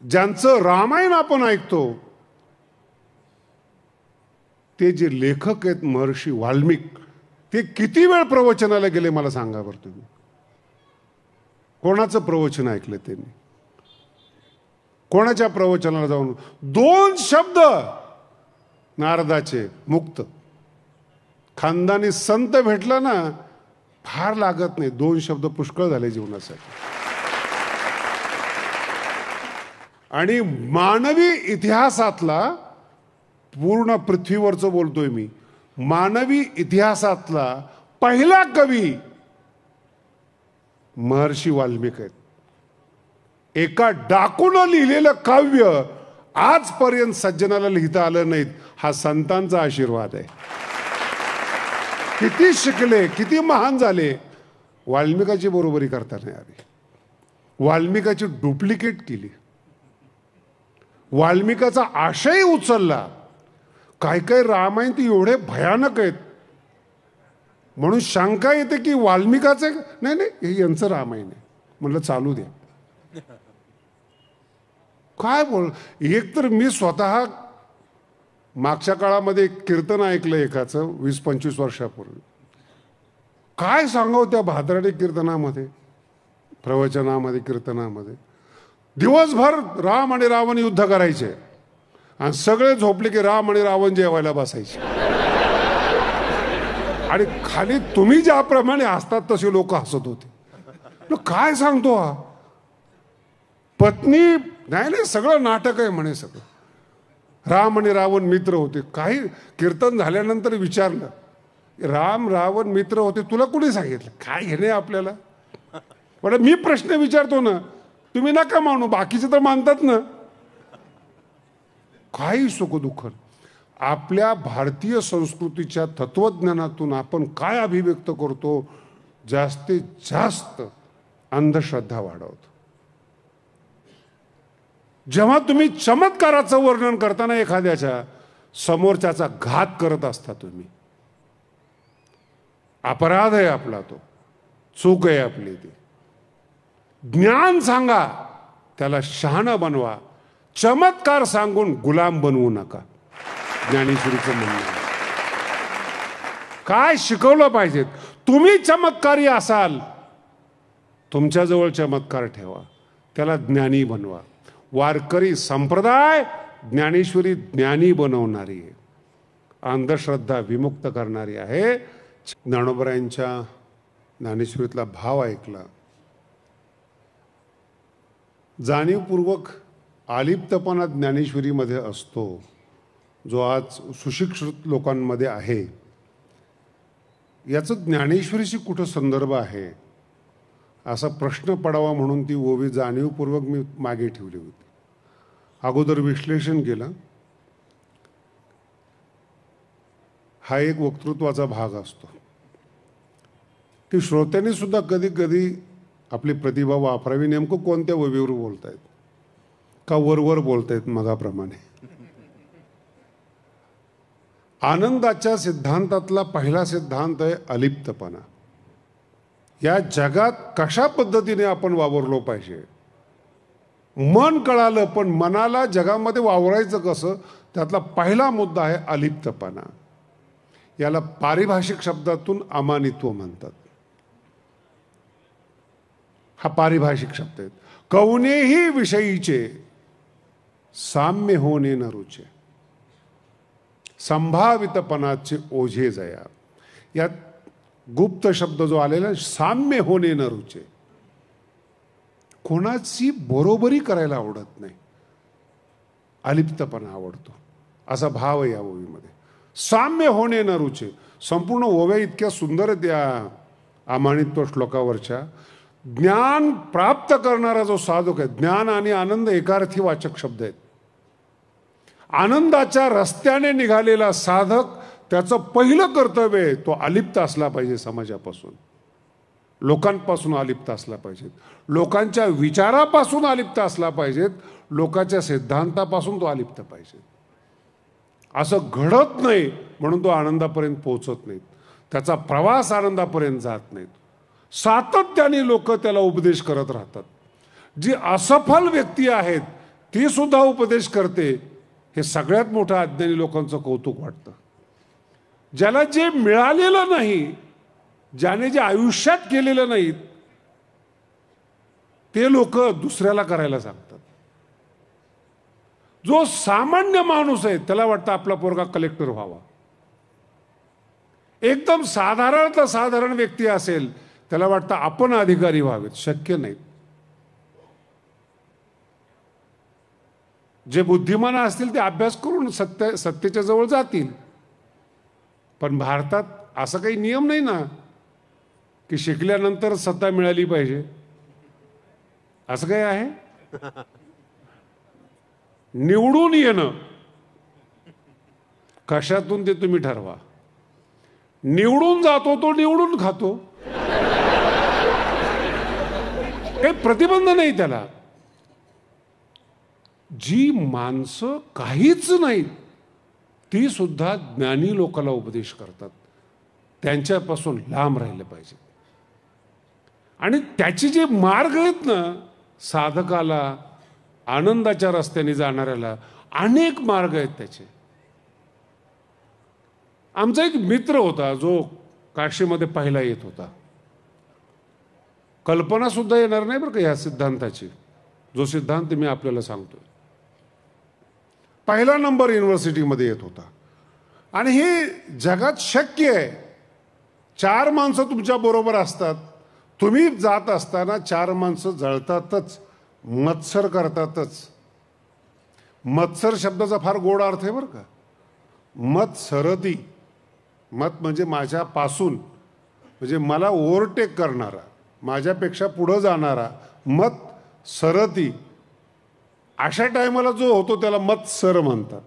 ज्यांचं रामायण आपण ऐकतो ते जे लेखक आहेत महर्षी वाल्मिक, ते किती वेळ प्रवचनाला गेले मला सांगा बरं तुम्ही. कोणाचं प्रवचन ऐकलं त्यांनी? कोणाच्या प्रवचनाला जाऊन 2 शब्द नारदाचे मुक्त. खानदानी संत भेटला ना फार लागत नाही, 2 शब्द पुष्कळ झाले जीवनासाठी. आणि मानवी इतिहासातला, पूर्ण पृथ्वीवरचं बोलतोय मी, मानवी इतिहासातला पहिला कवी महर्षी वाल्मिक आहेत. एका डाकूनं लिहिलेलं काव्य आजपर्यंत सज्जनाला लिहिता आलं नाहीत. हा संतांचा आशीर्वाद आहे. किती शिकले, किती महान झाले, वाल्मिकाची बरोबरी करता नाही आली. वाल्मिकाची डुप्लिकेट केली, वाल्मिकाचा आशय उचलला. काय काय रामायण ती एवढे भयानक आहेत म्हणून शंका येते की वाल्मिकाचे नाही नाही हे यांचं रामायण आहे. म्हणलं चालू द्या. काय बोल. एक तर मी स्वतः मागच्या काळामध्ये एक कीर्तन ऐकलं एकाचं 20-25 वर्षापूर्वी. काय सांगावं त्या भादरडी कीर्तनामध्ये, प्रवचनामध्ये, कीर्तनामध्ये दिवसभर राम आणि रावण युद्ध करायचे आणि सगळे झोपले की राम आणि रावण जेवायला बसायचे. आणि खाली तुम्ही ज्याप्रमाणे हसतात तसे लोक हसत होते. काय सांगतो हा. पत्नी नाही नाही सगळं नाटक आहे म्हणे. सगळं राम आणि रावण मित्र होते. काही कीर्तन झाल्यानंतर विचारलं, राम रावण मित्र होते तुला कुणी सांगितलं? काय हे नाही आपल्याला. पण मी प्रश्न विचारतो ना, तुम्ही नका मानू, बाकीचे तर मानतात ना. काही सुख दुःख. आपल्या भारतीय संस्कृतीच्या तत्वज्ञानातून आपण काय अभिव्यक्त करतो? जास्तीत जास्त अंधश्रद्धा वाढवतो. जेव्हा तुम्ही चमत्काराचं वर्णन करताना एखाद्याच्या समोरच्याचा घात करत असता तुम्ही, अपराध आहे आपला, तो चूक आहे आपली. ती ज्ञान सांगा, त्याला शहाणा बनवा. चमत्कार सांगून गुलाम बनवू नका. ज्ञानेश्वरीचं म्हणणं. काय शिकवलं पाहिजे? तुम्ही चमत्कारी असाल, तुमच्याजवळ चमत्कार ठेवा, त्याला ज्ञानी बनवा. वारकरी संप्रदाय ज्ञानेश्वरी ज्ञानी बनवणारी आहे, अंधश्रद्धा विमुक्त करणारी आहे. ज्ञानोबरायांच्या ज्ञानेश्वरीतला भाव ऐकला, जाणीवपूर्वक आलिप्तपणा ज्ञानेश्वरीमध्ये असतो, जो आज सुशिक्षित लोकांमध्ये आहे. याचं ज्ञानेश्वरीशी कुठं संदर्भ आहे असा प्रश्न पडावा म्हणून ती ओवी जाणीवपूर्वक मी मागे ठेवली होती. अगोदर विश्लेषण केलं. हा एक वक्तृत्वाचा भाग असतो. ती श्रोत्यांनी सुद्धा कधी कधी आपली प्रतिभा वापरावी. नेमकं कोणत्या ओवीवर बोलतायत? का वरवर बोलतायत मगाप्रमाणे? आनंदाच्या सिद्धांतातला पहिला सिद्धांत आहे अलिप्तपणा. या जगात कशा पद्धतीने आपण वावरलो पाहिजे. मन कळालं, पण मनाला जगामध्ये वावरायचं कसं, त्यातला पहिला मुद्दा आहे अलिप्तपणा. याला पारिभाषिक शब्दातून अमानित्व म्हणतात. हा पारिभाषिक शब्द आहे. कवनेही विषयीचे साम्य होणे न रुचे, संभावितपणाचे ओझे जया. यात गुप्त शब्द जो आलेला साम्य होणे न रुचे. कोणाची बरोबरी करायला आवडत नाही, अलिप्तपणा आवडतो, असा भाव आहे या ओवीमध्ये. साम्य होणे न रुचे. संपूर्ण ओव्या इतक्या सुंदर आहेत या अमानित्व श्लोकावरच्या. ज्ञान प्राप्त करणारा जो साधक आहे, ज्ञान आणि आनंद एकार्थी वाचक शब्द आहेत. आनंदाच्या रस्त्याने निघालेला साधक, त्याचं पहिलं कर्तव्य आहे तो अलिप्त असला पाहिजे. समाजापासून, लोकांपासून अलिप्त असला पाहिजे, लोकांच्या विचारापासून अलिप्त असला पाहिजेत, लोकांच्या सिद्धांतापासून तो अलिप्त पाहिजे. असं घडत नाही म्हणून तो आनंदापर्यंत पोहोचत नाहीत, त्याचा प्रवास आनंदापर्यंत जात नाहीत. सातत्याने लोक त्याला उपदेश करत राहतात. जी असफल व्यक्ती आहेत ती सुद्धा उपदेश करते, हे सगळ्यात मोठं अज्ञानी लोकांचं कौतुक वाटतं. ज्याला जे मिळालेलं नाही, ज्याने जे आयुष्यात केलेलं नाही, ते लोक दुसऱ्याला करायला सांगतात. जो सामान्य माणूस आहे त्याला वाटतं आपला पोरगा कलेक्टर व्हावा. एकदम साधारण व्यक्ती असेल त्याला वाटतं आपण अधिकारी व्हावेत. शक्य नाही. जे बुद्धिमान असतील ते अभ्यास करून सत्तेच्या जवळ जातील. पण भारतात असं काही नियम नाही ना की शिकल्यानंतर सत्ता मिळाली पाहिजे. असं काय आहे? निवडून येणं कशातून ते तुम्ही ठरवा. निवडून जातो तो निवडून खातो, काही प्रतिबंध नाही त्याला. जी माणसं काहीच नाहीत ती सुद्धा ज्ञानी लोकांना उपदेश करतात. त्यांच्यापासून लांब राहिलं पाहिजे. आणि त्याचे जे मार्ग आहेत ना, साधकाला आनंदाच्या रस्त्याने जाणाऱ्याला अनेक मार्ग आहेत त्याचे. आमचा एक मित्र होता जो काशीमध्ये पहिला येत होता. कल्पना सुद्धा येणार नाही बरं का या सिद्धांताची, जो सिद्धांत मी आपल्याला सांगतोय. पहिला नंबर युनिव्हर्सिटीमध्ये येत होता. आणि हे जगात शक्य आहे. 4 माणसं तुमच्या बरोबर असतात, तुम्ही जात असताना 4 माणसं जळतातच, मत्सर करतातच. मत्सर शब्दाचा फार गोड अर्थ आहे बरं का. मत सरती, मत म्हणजे माझ्यापासून, म्हणजे मला ओव्हरटेक करणारा, माझ्यापेक्षा पुढं जाणारा. मत सरती, अशा टायमाला जो होतो त्याला मत्सर म्हणतात.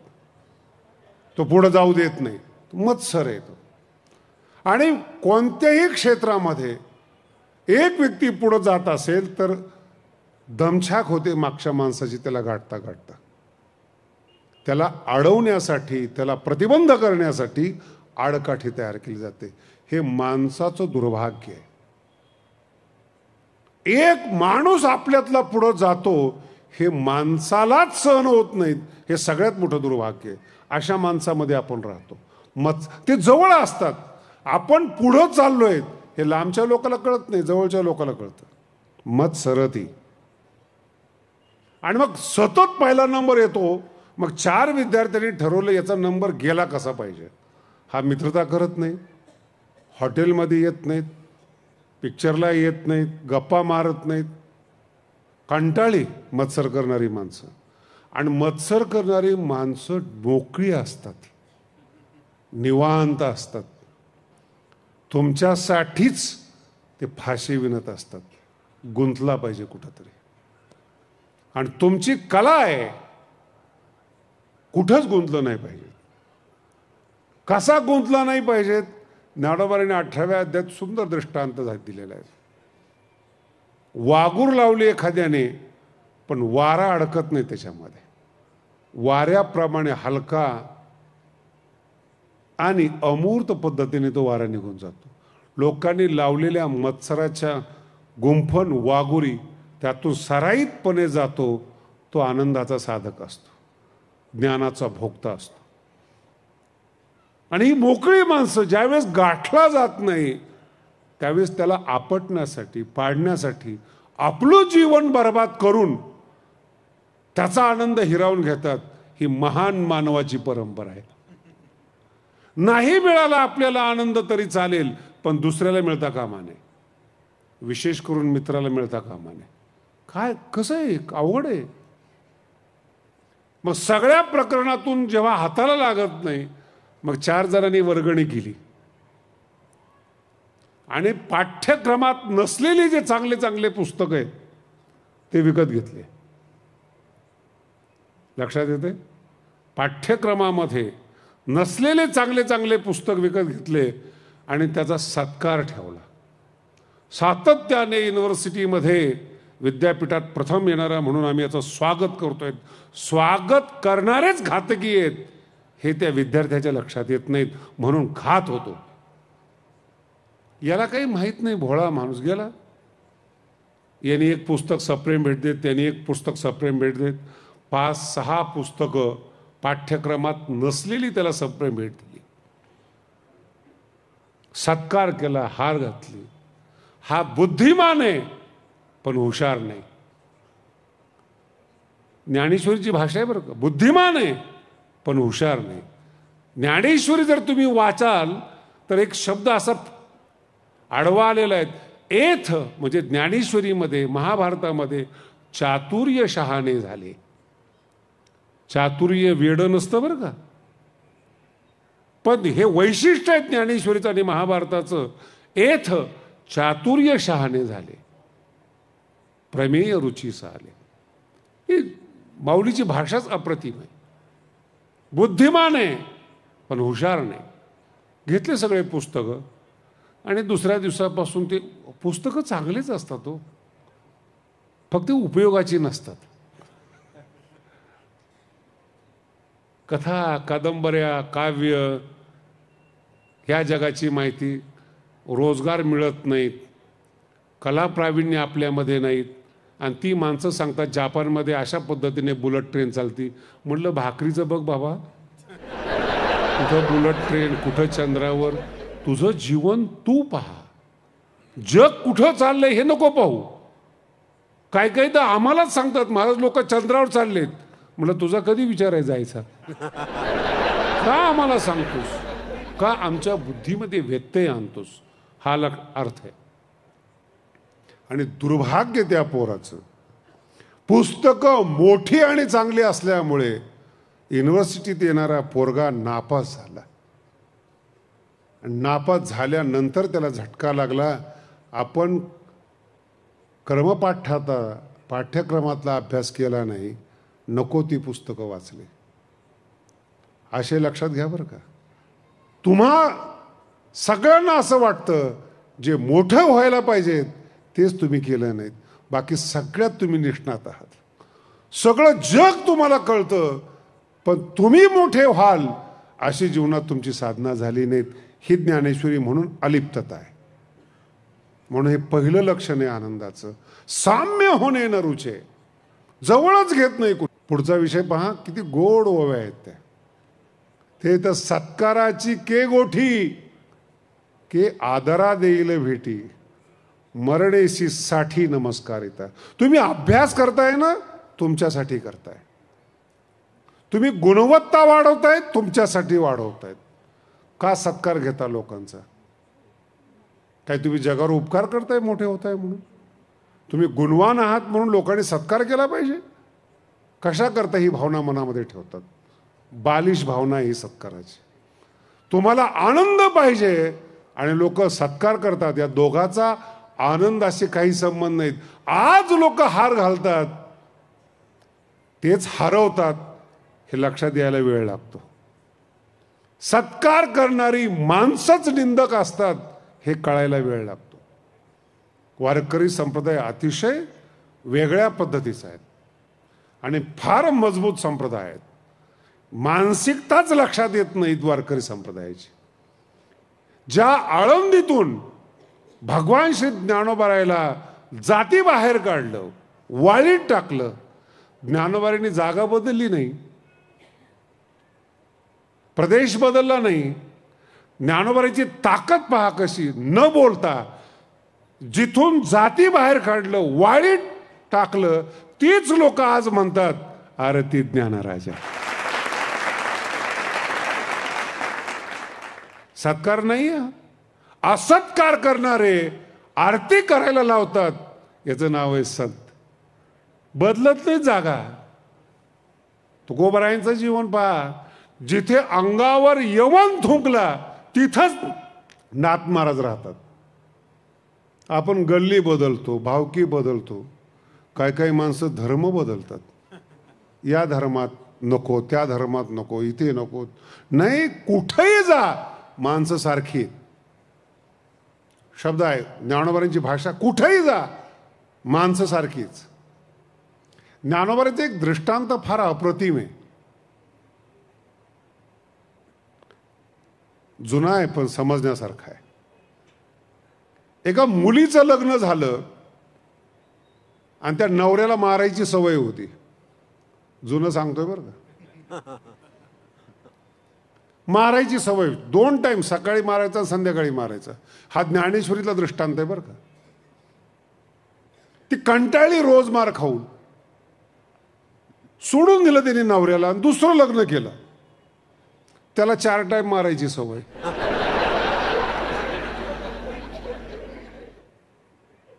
तो पुढे जाऊ देत नाही, मत्सर येतो. आणि कोणत्याही क्षेत्रामध्ये एक व्यक्ती पुढे जात असेल तर दमछाक होते मागच्या माणसाची, त्याला गाठता गाठता. त्याला अडवण्यासाठी, त्याला प्रतिबंध करण्यासाठी आडकाठी तयार केली जाते. हे माणसाचं दुर्भाग्य आहे. एक माणूस आपल्यातला पुढे जातो हे माणसालाच सहन होत नाहीत, हे सगळ्यात मोठं दुर्भाग्य आहे. अशा माणसामध्ये आपण राहतो. ते जवळ असतात, आपण पुढं चाललोय हे लांबच्या लोकांना कळत नाही, जवळच्या लोकांना कळतं. मत सरती. आणि मग सतत पहिला नंबर येतो. मग 4 विद्यार्थ्यांनी ठरवलं याचा नंबर गेला कसा पाहिजे. हा मित्रता करत नाही, हॉटेलमध्ये येत नाहीत, पिक्चरला येत नाहीत, गप्पा मारत नाहीत. कंटाळी मत्सर करणारी माणसं. आणि मत्सर करणारी माणसं मोकळी असतात, निवांत असतात. तुमच्यासाठीच ते फाशी विणत असतात. गुंतला पाहिजे कुठंतरी. आणि तुमची कला आहे, कुठंच गुंतलं नाही पाहिजे. कसा गुंतला नाही पाहिजेत, ज्ञानोबांनी 18व्या अध्यायात सुंदर दृष्टांत दिलेला आहे. वाघूर लावली एखाद्याने पण वारा अडकत नाही त्याच्यामध्ये. वाऱ्याप्रमाणे हलका आणि अमूर्त पद्धतीने तो वारा निघून जातो. लोकांनी लावलेल्या मत्सराच्या गुंफण वाघुरी त्यातून सराईतपणे जातो. तो आनंदाचा साधक असतो, ज्ञानाचा भोक्ता असतो. आणि ही मोकळी माणसं ज्यावेळेस गाठला जात नाही त्यावेळेस त्याला आपटण्यासाठी, पाडण्यासाठी आपलं जीवन बर्बाद करून त्याचा आनंद हिरावून घेतात. ही महान मानवाची परंपरा आहे. नाही मिळाला आपल्याला आनंद तरी चालेल, पण दुसऱ्याला मिळता कामा नये, विशेष करून मित्राला मिळता कामा नये. काय कसं आहे, अवघड आहे. मग सगळ्या प्रकरणातून जेव्हा हाताला लागत नाही, मग 4 जणांनी वर्गणी केली आणि पाठ्यक्रमात नसलेले जे चांगले चांगले पुस्तक आहेत ते विकत घेतले. लक्षात येते? पाठ्यक्रमामध्ये नसलेले चांगले चांगले पुस्तक विकत घेतले आणि त्याचा सत्कार ठेवला. सातत्याने युनिव्हर्सिटीमध्ये विद्यापीठात प्रथम येणारा म्हणून आम्ही याचं स्वागत करतोय. स्वागत करणारेच घातकी आहेत हे त्या विद्यार्थ्याच्या लक्षात येत नाहीत, म्हणून घात होतो. याला काही माहीत नाही, भोळा माणूस गेला. यांनी एक पुस्तक सप्रेम भेट देत, त्यांनी एक पुस्तक सप्रेम भेट देत. 5-6 पुस्तकं पाठ्यक्रमात नसलेली त्याला सप्रे भेट दिली, सत्कार केला, हार घातली. हा बुद्धिमान आहे पण हुशार नाही. ज्ञानेश्वरीची भाषा आहे बरं का, बुद्धिमान आहे पण हुशार नाही. ज्ञानेश्वरी जर तुम्ही वाचाल तर एक शब्द असा आडवा आलेला आहे, एथ, म्हणजे ज्ञानेश्वरीमध्ये, महाभारतामध्ये चातुर्य शहाणे झाले. चातुर्य वेडं नसतं बरं का, पण हे वैशिष्ट्य आहे ज्ञानेश्वरीचं आणि महाभारताचं. एथ चातुर्य शहाणे झाले, प्रमेय रुचीस आले. ही माऊलीची भाषाच अप्रतिम आहे. बुद्धिमान आहे पण हुशार नाही. घेतले सगळे पुस्तकं आणि दुसऱ्या दिवसापासून ते पुस्तकं चांगलेच असतात हो, फक्त उपयोगाची नसतात. कथा, कादंबऱ्या, काव्य, ह्या जगाची माहिती, रोजगार मिळत नाहीत, कला प्रावीण्य आपल्यामध्ये नाहीत. आणि ती माणसं सांगतात जापानमध्ये अशा पद्धतीने बुलेट ट्रेन चालती. म्हटलं भाकरीचं बघ बाबा, कुठं बुलेट ट्रेन, कुठं चंद्रावर. तुझं जीवन तू पहा, जग कुठं चाललंय हे नको पाहू. काय काही तर आम्हालाच सांगतात महाराज लोक चंद्रावर चाललेत. म्हटलं तुझा कधी विचार आहे जायचा? का आम्हाला सांगतोस? का आमच्या बुद्धीमध्ये व्यत्यय आणतोस? हा अर्थ आहे. आणि दुर्भाग्य त्या पोराचं, पुस्तकं मोठी आणि चांगली असल्यामुळे युनिव्हर्सिटीत येणारा पोरगा नापास झाला. नापास झाल्यानंतर त्याला झटका लागला, आपण क्रमपाठाचा पाठ्यक्रमातला अभ्यास केला नाही, नको ती पुस्तकं वाचली. असे लक्षात घ्या बरं का. तुम्हा सगळ्यांना असं वाटतं जे मोठं व्हायला पाहिजे तेच तुम्ही केलं नाहीत, बाकी सगळ्यात तुम्ही निष्णात आहात. सगळं जग तुम्हाला कळतं, पण तुम्ही मोठे व्हाल अशी जीवनात तुमची साधना झाली नाहीत. ही ज्ञानेश्वरी म्हणून अलिप्तता आहे. म्हणून हे पहिलं लक्षण आहे आनंदाचं. साम्य होणे न रुचे, जवळच घेत नाही. पुढचा विषय पहा, किती गोड ओव्या आहेत त्या. ते तर सत्काराची के गोठी, के आदरा देईल भेटी, मरणेशी साठी नमस्कारिता. तुम्ही अभ्यास करताय ना, तुमच्यासाठी करताय. तुम्ही गुणवत्ता वाढवताय, तुमच्यासाठी वाढवतायत. का सत्कार घेता लोकांचा? काय तुम्ही जगावर उपकार करताय मोठे होताय म्हणून? तुम्ही गुणवान आहात म्हणून लोकांनी सत्कार केला पाहिजे? कशा करता ही भावना मनामध्ये ठेवतात? बालिश भावना ही सत्काराची. तुम्हाला आनंद पाहिजे आणि लोक सत्कार करतात. या दोघाचा आनंदाशी काही संबंध नाहीत. आज लोक हार घालतात, तेच हरवतात, हे लक्षात यायला वेळ लागतो. सत्कार करणारी माणसंच निंदक असतात हे कळायला वेळ लागतो. वारकरी संप्रदाय अतिशय वेगळ्या पद्धतीचा आहे आणि फार मजबूत संप्रदाय आहेत. मानसिकताच लक्षात येत नाहीत वारकरी संप्रदायाची. ज्या आळंदीतून भगवान श्री ज्ञानोबारायला जाती बाहेर काढलं, वाळीत टाकलं, ज्ञानोबारांनी जागा बदलली नाही, प्रदेश बदलला नाही. ज्ञानोबारांची ताकद पहा कशी, न बोलता जिथून जाती बाहेर काढलं, वाळीत टाकलं, तीच लोक आज म्हणतात अरे ती ज्ञानराजा. सत्कार नाही, असत्कार करणारे आरती करायला लावतात, याचं नाव आहे संत. बदलत नाही जागा. तुकोबारायांचं जीवन पहा, जिथे अंगावर यवन थुंकला तिथंच नाथ महाराज राहतात. आपण गल्ली बदलतो, भावकी बदलतो, काय काही माणसं धर्म बदलतात. या धर्मात नको, त्या धर्मात नको, इथे नको. नाही, कुठेही जा माणसं सारखी. शब्द आहे ज्ञानोबारांची भाषा, कुठेही जा माणसं सारखीच. ज्ञानोबारांचे एक दृष्टांत फार अप्रतिम आहे. जुना आहे पण समजण्यासारखा आहे. एका मुलीचं लग्न झालं आणि त्या नवऱ्याला मारायची सवय होती. जुनं सांगतोय बरं का. मारायची सवय 2 टाइम, सकाळी मारायचा संध्याकाळी मारायचा. हा ज्ञानेश्वरीतला दृष्टांत आहे बरं का. ती कंटाळली रोज मार खाऊन, सोडून दिलं त्यांनी नवऱ्याला आणि दुसरं लग्न केलं. त्याला 4 टाइम मारायची सवय.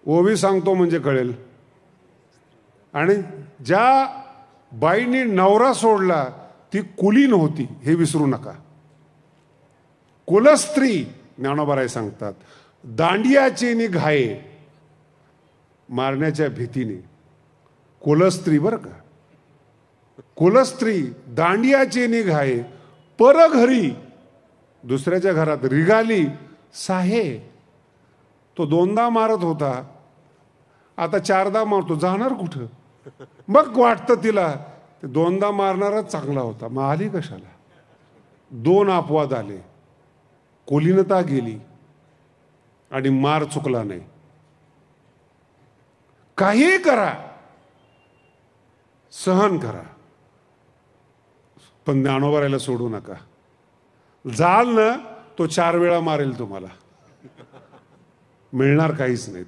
ओवी सांगतो म्हणजे कळेल. आणि ज्या बाईनी नवरा सोडला ती कुली नव्हती हे विसरू नका. कुलस्त्री ज्ञानोबाराय सांगतात, दांडियाची निघाये मारण्याच्या भीतीने. कुलस्त्री बरं का, कुलस्त्री दांडियाची निघाये परघरी, दुसऱ्याच्या घरात रिगाली साहे. तो 2दा मारत होता, आता 4दा मारतो, जाणार कुठं. मग वाटतं तिला 2दा मारणाराच चांगला होता, मग आली कशाला. 2 अपवाद आले, कुलीनता गेली आणि मार चुकला नाही. काही करा, सहन करा, पण ज्ञानोबारायला सोडू नका. जाल ना तो 4 वेळा मारेल तुम्हाला, मिळणार काहीच नाहीत.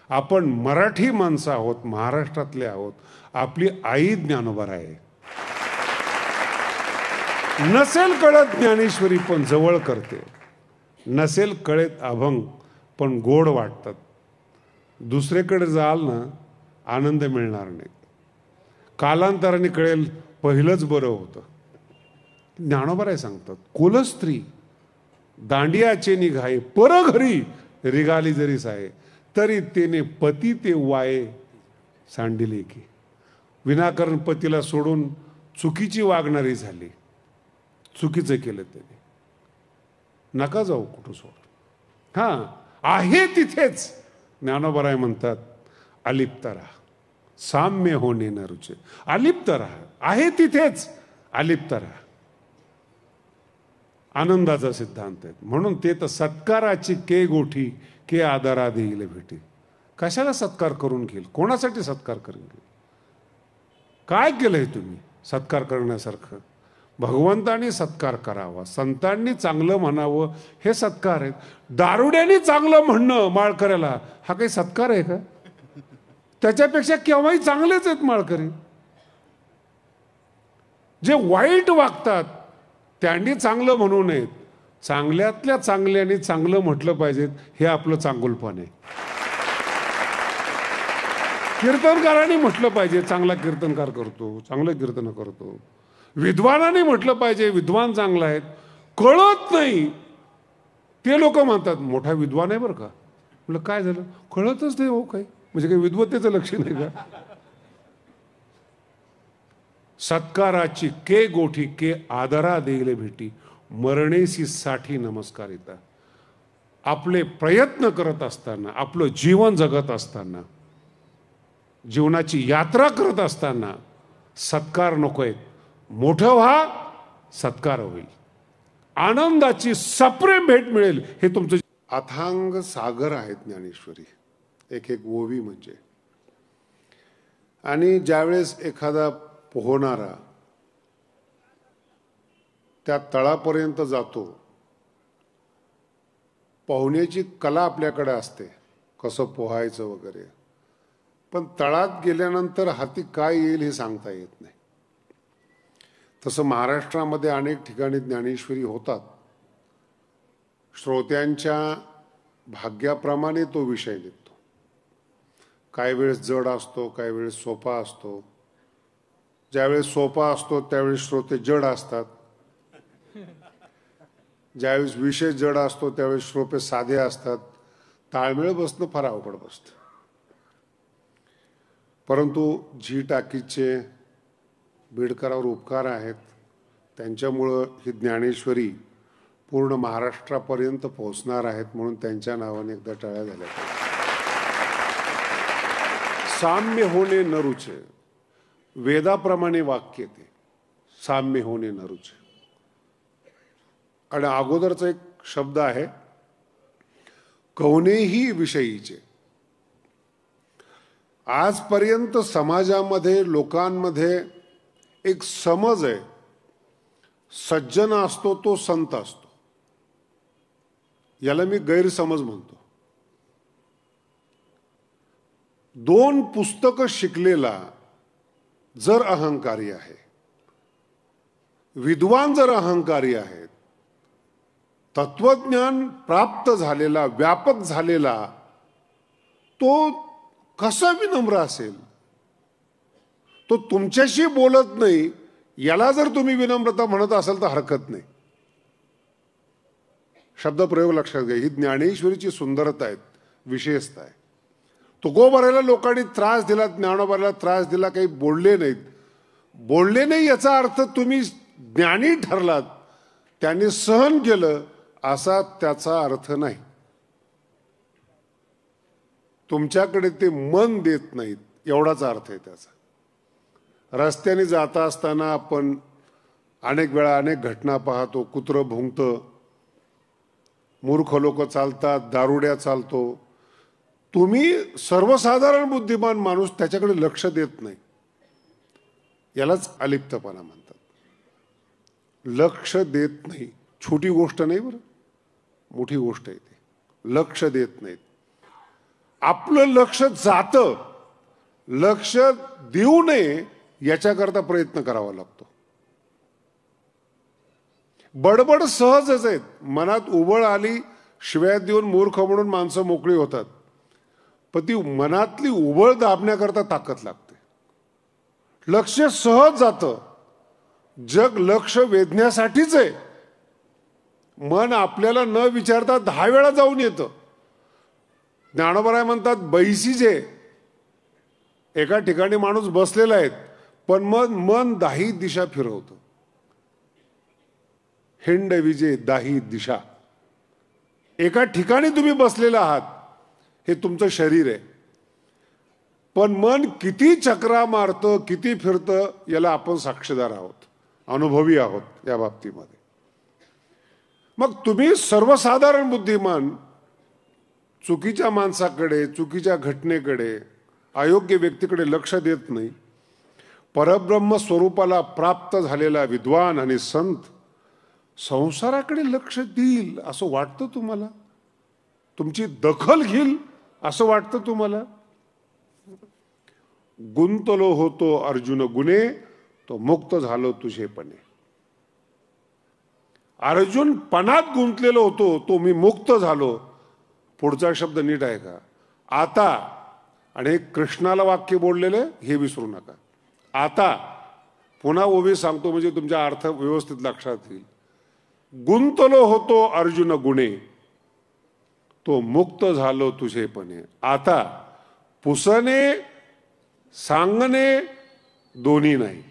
आपण मराठी माणसं आहोत, महाराष्ट्रातले आहोत. आपली आई ज्ञानोबाराय आहे. नसेल कळत ज्ञानेश्वरी पण जवळ करते, नसेल कळत अभंग पण गोड वाटतात. दुसरेकडे जाल ना आनंद मिळणार नाही. कालांतराने कळेल पहिलंच बरं होतं. ज्ञानोबाराय सांगतात, कुलस्त्री दांडियाचे निघाये परघरी रिगाली जरी साये, तरी तेने पती ते वाये सांडिले की. विनाकारण पतीला सोडून चुकीची वागणारी झाली, चुकीचं केलं त्याने. नका जाऊ कुठं सोड. हां, आहे तिथेच ज्ञानोबाराय म्हणतात, अलिप्त राहा, साम्य होणे न रुचे. अलिप्त राहा, आहे तिथेच अलिप्त राहा. आनंदाचा सिद्धांत आहे. म्हणून ते तर सत्काराची के गोठी के आदरा देईल भेटी. कशाला सत्कार करून घेईल, कोणासाठी सत्कार करून घेईल. काय केलंय तुम्ही सत्कार करण्यासारखं. भगवंतांनी सत्कार करावा, संतांनी चांगलं म्हणावं, हे सत्कार आहेत. दारुड्यांनी चांगलं म्हणणं माळकऱ्याला हा काही सत्कार आहे का. त्याच्यापेक्षा केव्हाही चांगलेच आहेत माळकरी. जे वाईट वागतात त्यांनी चांगलं म्हणू नयेत, चांगल्यातल्या चांगल्याने चांगलं म्हटलं पाहिजेत, हे आपलं चांगुलपण आहे. कीर्तनकारांनी म्हटलं पाहिजे चांगला कीर्तनकार करतो, चांगलं कीर्तन करतो. विद्वानाने म्हटलं पाहिजे विद्वान चांगला आहेत. कळत नाही ते लोक म्हणतात मोठा विद्वान आहे बरं का. म्हटलं काय झालं, कळतच नाही हो काही, म्हणजे काही विद्वत्तेचं लक्षण आहे का. सत्काराची के गोठी के आदरा देईल भेटी, मरणेसी साठी नमस्कारिता. आपले प्रयत्न करत असताना, आपलं जीवन जगत असताना, जीवनाची यात्रा करत असताना सत्कार नकोय. मोठं व्हा, सत्कार होईल, आनंदाची सप्रेम भेट मिळेल. हे तुमचं अथांग सागर आहेत ज्ञानेश्वरी, एक एक ओवी म्हणजे. आणि ज्यावेळेस एखादा पोहणारा त्या तळापर्यंत जातो, पोहण्याची कला आपल्याकडे असते, कसं पोहायचं वगैरे, पण तळात गेल्यानंतर हाती काय येईल हे सांगता येत नाही. तसं महाराष्ट्रामध्ये अनेक ठिकाणी ज्ञानेश्वरी होतात. श्रोत्यांच्या भाग्याप्रमाणे तो विषय निघतो. काही वेळेस जड असतो, काही वेळेस सोपा असतो. ज्यावेळेस सोपा असतो त्यावेळेस श्रोते जड असतात, ज्यावेळेस विषय जड असतो त्यावेळेस श्रोते साधे असतात. ताळमेळ बसणं फार अवघड बसतं. परंतु झी टाकीजचे बीडकरांवर उपकार आहेत, त्यांच्यामुळं ही ज्ञानेश्वरी पूर्ण महाराष्ट्रापर्यंत पोहोचणार आहेत, म्हणून त्यांच्या नावाने एकदा टाळ्या झाल्या. साम्य होणे न रुचे, वेदाप्रमाणे वाक्य ते साम्य होणे न रुचे. आणि अगोदरचा एक शब्द आहे कवनेही विषयीचे. आजपर्यंत समाजामध्ये लोकांमध्ये एक समज आहे, सज्जन असतो तो संत असतो, याला मी गैरसमज म्हणतो. 2 पुस्तकं शिकलेला जर अहंकारी आहे, विद्वान जर अहंकारी आहेत, तत्वज्ञान प्राप्त झालेला, व्यापक झालेला, तो कसा विनम्र असेल? तो तुमच्याशी बोलत नाही, याला जर तुम्ही विनम्रता म्हणत असाल तर हरकत नाही. शब्दप्रयोग लक्षात घ्या. ही ज्ञानेश्वरीची सुंदरता आहे, विशेषता आहे. तुकोबाराला लोकांनी त्रास दिला, ज्ञानोबाराला त्रास दिला, काही बोलले नाहीत. बोलले नाही याचा अर्थ तुम्ही ज्ञानी ठरलात, त्यांनी सहन केलं असा त्याचा अर्थ नाही. तुमच्याकडे ते मन देत नाहीत एवढाच अर्थ आहे त्याचा. रस्त्याने जाता असताना आपण अनेक वेळा अनेक घटना पाहतो. कुत्रं भुंकतं, मूर्ख लोक चालतात, दारुड्या चालतो. तुम्ही सर्वसाधारण बुद्धिमान माणूस त्याच्याकडे लक्ष देत नाही, यालाच अलिप्तपणा म्हणतात. लक्ष देत नाही, छोटी गोष्ट नाही बरं, मोठी गोष्ट आहे ती. लक्ष देत नाहीत. आपलं लक्ष जातं, लक्ष देऊ नये याच्याकरता प्रयत्न करावा लागतो. बडबड सहजच आहेत. मनात उबळ आली, शिव्या देऊन मूर्ख म्हणून माणसं मोकळी होतात, पण ती मनातली उबळ दाबण्याकरता ताकद लागते. लक्ष सहज जातं. जग लक्ष वेधण्यासाठीच आहे. मन आपल्याला न विचारता 10 वेळा जाऊन येतं. ज्ञानोबराय म्हणतात, बैसीजे एका ठिकाणी माणूस बसलेला आहे, पण मन 10 दिशा फिरवतं. हिंड विजे 10 दिशा. एका ठिकाणी तुम्ही बसलेला आहात, हे तुमचं शरीर आहे, पण मन किती चक्रा मारतं, किती फिरतं, याला आपण साक्षीदार आहोत, अनुभवी आहोत या बाबतीमध्ये. मग तुम्ही सर्वसाधारण बुद्धिमान चुकीच्या माणसाकडे, चुकीच्या घटनेकडे, अयोग्य व्यक्तीकडे लक्ष देत नाही. परब्रह्म स्वरूपाला प्राप्त झालेला विद्वान आणि संत संसाराकडे लक्ष देईल असं वाटतं तुम्हाला? तुमची दखल घेईल असं वाटतं तुम्हाला? गुंतलो होतो अर्जुन गुणे, तो मुक्त झालो तुझेपणे. अर्जुन पणात गुंतलेलो होतो, तो मी मुक्त झालो. पुढचा शब्द नीट आहे का? आता. आणि कृष्णाला वाक्य बोललेलं हे विसरू नका. आता पुन्हा ओवी सांगतो म्हणजे तुमच्या अर्थ व्यवस्थित लक्षात येईल. गुंतलो होतो अर्जुन गुणे, तो मुक्त झालो तुझेपणे. आता पुसणे सांगणे दोन्ही नाही,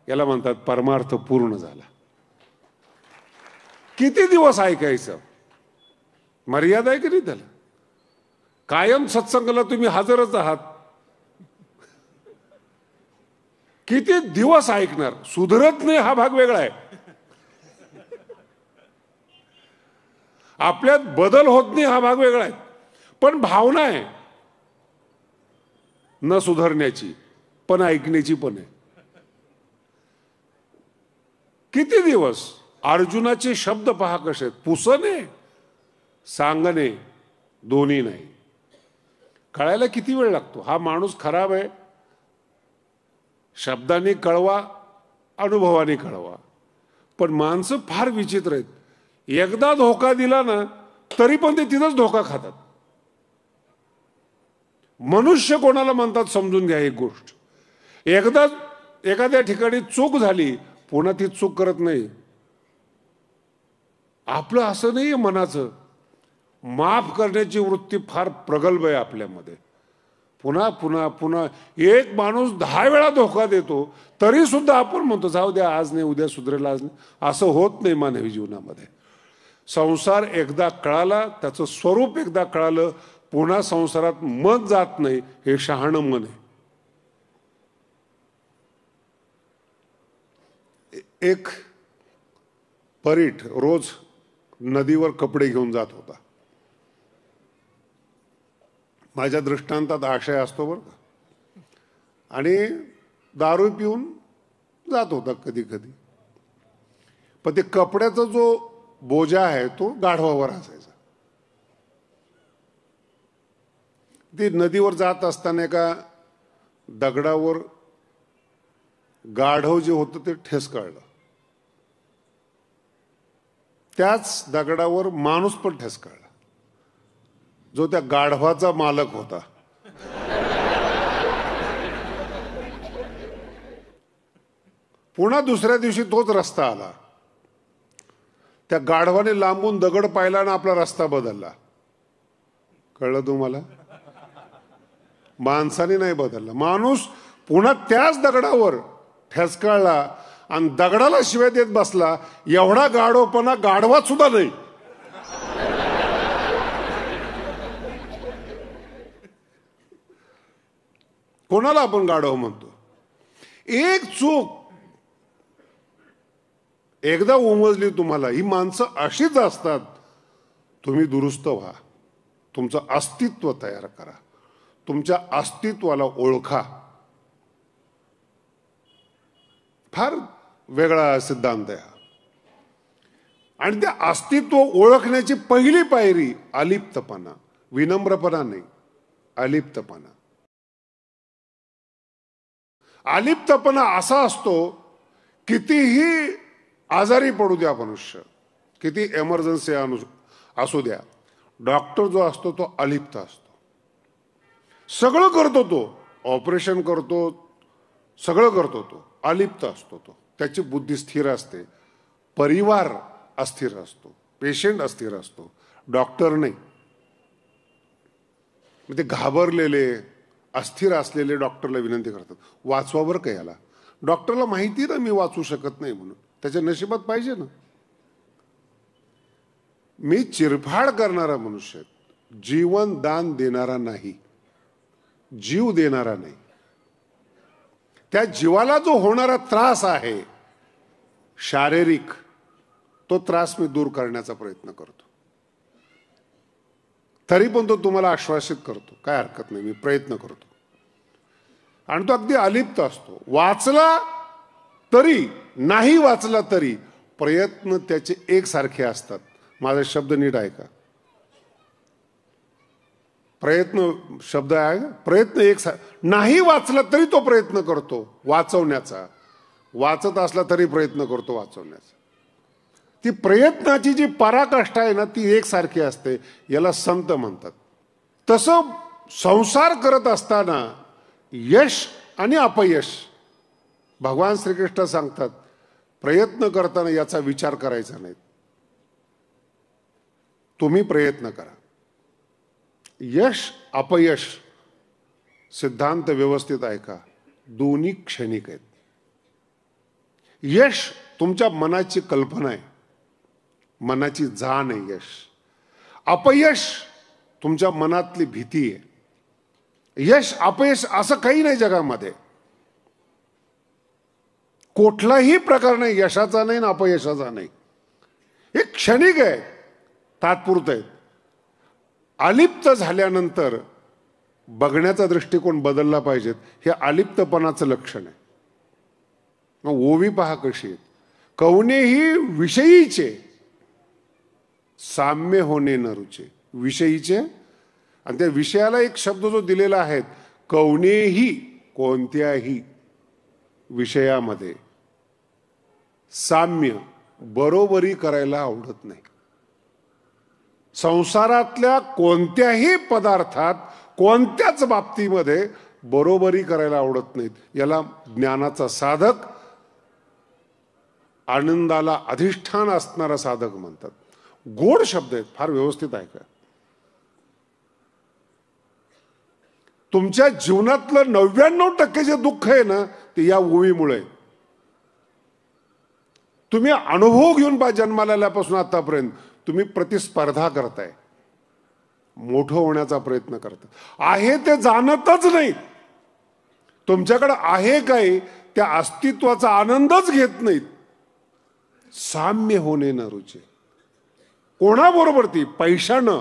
याला म्हणतात परमार्थ पूर्ण झाला. किती दिवस ऐकायचं? मर्यादा आहे की नाही त्याला? कायम सत्संगाला तुम्ही हजरच आहात, किती दिवस ऐकणार? सुधरत नाही हा भाग वेगळा आहे. आपल्यात बदल होत नाही हा भाग वेगळा आहे. पण भावना आहे न सुधारण्याची, पण ऐकण्याची पण आहे. किती दिवस? अर्जुनाचे शब्द पहा कसे आहेत. पुसणे सांगणे दोन्ही नाही. कळायला किती वेळ लागतो? हा माणूस खराब आहे, शब्दाने कळवा, अनुभवाने कळवा. पण माणसं फार विचित्र आहेत. एकदा धोका दिला ना तरी पण ते तिथंच धोका खातात. मनुष्य कोणाला म्हणतात समजून घ्या एक गोष्ट. एकदा एखाद्या ठिकाणी चूक झाली, पुन्हा ती चूक करत नाही. आपलं असं नाही. मनाचं माफ करण्याची वृत्ती फार प्रगल्भ आहे आपल्यामध्ये. पुन्हा पुन्हा पुन्हा एक माणूस 10 वेळा धोका देतो तरी सुद्धा आपण म्हणतो जाऊ द्या, आज नाही उद्या सुधरेल, आज नाही. असं होत नाही मानवी जीवनामध्ये. संसार एकदा कळाला, त्याचं स्वरूप एकदा कळालं, पुन्हा संसारात मन जात नाही. हे शहाणं मन आहे. एक परीट रोज नदीवर कपडे घेऊन जात होता. माझ्या दृष्टांतात आशय असतो बरं का. आणि दारू पिऊन जात होता कधी कधी. पण ते कपड्याचा जो बोजा आहे तो गाढवावर असायचा. ती नदीवर जात असताना एका दगडावर गाढव जे होतं ते ठेचकाळलं. त्याच दगडावर माणूस पण ठेचकाळला, जो त्या गाढवाचा मालक होता. पुन्हा दुसऱ्या दिवशी तोच रस्ता आला. त्या गाढवाने लांबून दगड पाहिला आणि आपला रस्ता बदलला. कळलं तुम्हाला? माणसाने नाही बदलला. माणूस पुन्हा त्याच दगडावर ठेचकाळला आणि दगडाला शिव्या देत बसला. एवढा गाढवपणा गाढवात सुद्धा नाही. कोणाला आपण गाढव म्हणतो? एक चूक एकदा उमजली तुम्हाला, ही माणसं अशीच असतात, तुम्ही दुरुस्त व्हा. तुमचं अस्तित्व तयार करा. तुमच्या अस्तित्वाला ओळखा. फार वेगळा सिद्धांत आहे. आणि त्या अस्तित्व ओळखण्याची पहिली पायरी अलिप्तपणा, विनम्रपणा नाही, अलिप्तपणा. अलिप्तपणा असा असतो, कितीही आजारी पडू द्या मनुष्य, किती एमर्जन्सी असू द्या, डॉक्टर जो असतो तो अलिप्त असतो. सगळं करतो तो, ऑपरेशन करतो, सगळं करतो तो, अलिप्त असतो तो. त्याची बुद्धी स्थिर असते. परिवार अस्थिर असतो, पेशंट अस्थिर असतो, डॉक्टर नाही. ते घाबरलेले अस्थिर असलेले डॉक्टरला विनंती करतात, वाचवा बरं का याला. डॉक्टरला माहिती ना मी वाचू शकत नाही म्हणून, त्याच्या नशिबात पाहिजे ना. मी चिरफाड करणारा मनुष्य, जीवन दान देणारा नाही, जीव देणारा नाही. त्या जीवाला जो होणारा त्रास आहे शारीरिक, तो त्रास मी दूर करण्याचा प्रयत्न करतो. तरी पण तो तुम्हाला आश्वासित करतो, काय हरकत नाही, मी प्रयत्न करतो. आणि तो अगदी अलिप्त असतो. वाचला तरी नाही वाचला तरी प्रयत्न त्याचे एकसारखे असतात. माझा शब्द नीट ऐका. प्रयत्न शब्द आहे, प्रयत्न एक नाही वाचला तरी तो प्रयत्न करतो वाचवण्याचा, वाचत असला तरी प्रयत्न करतो वाचवण्याचा. ती प्रयत्नाची जी पराकाष्ठा आहे ना, ती एकसारखी असते. याला संत म्हणतात. तसं संसार करत असताना यश आणि अपयश, भगवान श्रीकृष्ण सांगतात, प्रयत्न करताना याचा विचार करायचा नाही. तुम्ही प्रयत्न करा. यश अपयश सिद्धांत व्यवस्थित ऐका, दोन्ही क्षणिक आहेत. यश तुमच्या मनाची कल्पना आहे, मनाची जाण आहे यश. अपयश तुमच्या मनातली भीती आहे. यश अपयश असं काही नाही जगामध्ये. कुठलाही प्रकार नाही यशाचा नाही ना अपयशाचा नाही. हे क्षणिक आहे, तात्पुरतं आहे. अलिप्त झाल्यानंतर बघण्याचा दृष्टिकोन बदलला पाहिजेत. हे अलिप्तपणाचं लक्षण आहे. मग ओवी पहा कशी आहेत. कवनेही विषयीचे साम्य होणे न रुचे. विषयीचे, आणि त्या विषयाला एक शब्द जो दिलेला आहे, कवनेही, कोणत्याही विषयामध्ये साम्य, बरोबरी करायला आवडत नाही. संसारातल्या कोणत्याही पदार्थात, कोणत्याच बाबतीमध्ये बरोबरी करायला आवडत नाहीत. याला ज्ञानाचा साधक, आनंदाला अधिष्ठान असणारा साधक म्हणतात. गोड शब्द आहेत, फार व्यवस्थित ऐका. तुमच्या जीवनातलं 99% जे दुःख आहे ना, ते या ओवीमुळे. तुम्ही अनुभव घेऊन पहा, जन्माला आल्यापासून आतापर्यंत तुम्ही प्रतिस्पर्धा करताय, मोठं होण्याचा प्रयत्न करताय. आहे ते जाणतच नाही. तुमच्याकडे आहे काय, त्या अस्तित्वाचा आनंदच घेत नाहीत. साम्य होणे न रुचे. कोणाबरोबर ती? पैशानं,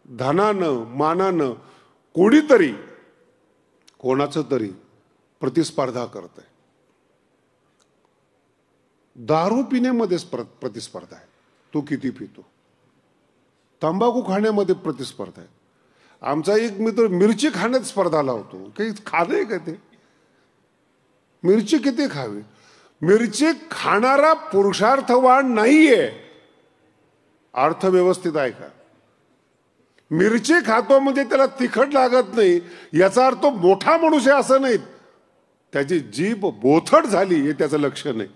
धनानं, मानानं, कोणीतरी कोणाचं तरी प्रतिस्पर्धा करतंय. दारू पिण्यामध्येच प्रतिस्पर्धा आहे, तो किती पितो. तंबाखू खाण्यामध्ये प्रतिस्पर्धा आहे. आमचा एक मित्र मिरची खाण्यात स्पर्धा लावतो. काही खाणं आहे का ते? मिरची किती खावी? मिरची खाणारा पुरुषार्थवान नाहीये. अर्थव्यवस्थित आहे का? मिरची खातो म्हणजे त्याला तिखट लागत नाही याचा अर्थ मोठा माणूस आहे असं नाही. त्याची जीभ बोथट झाली हे त्याचं लक्षण आहे.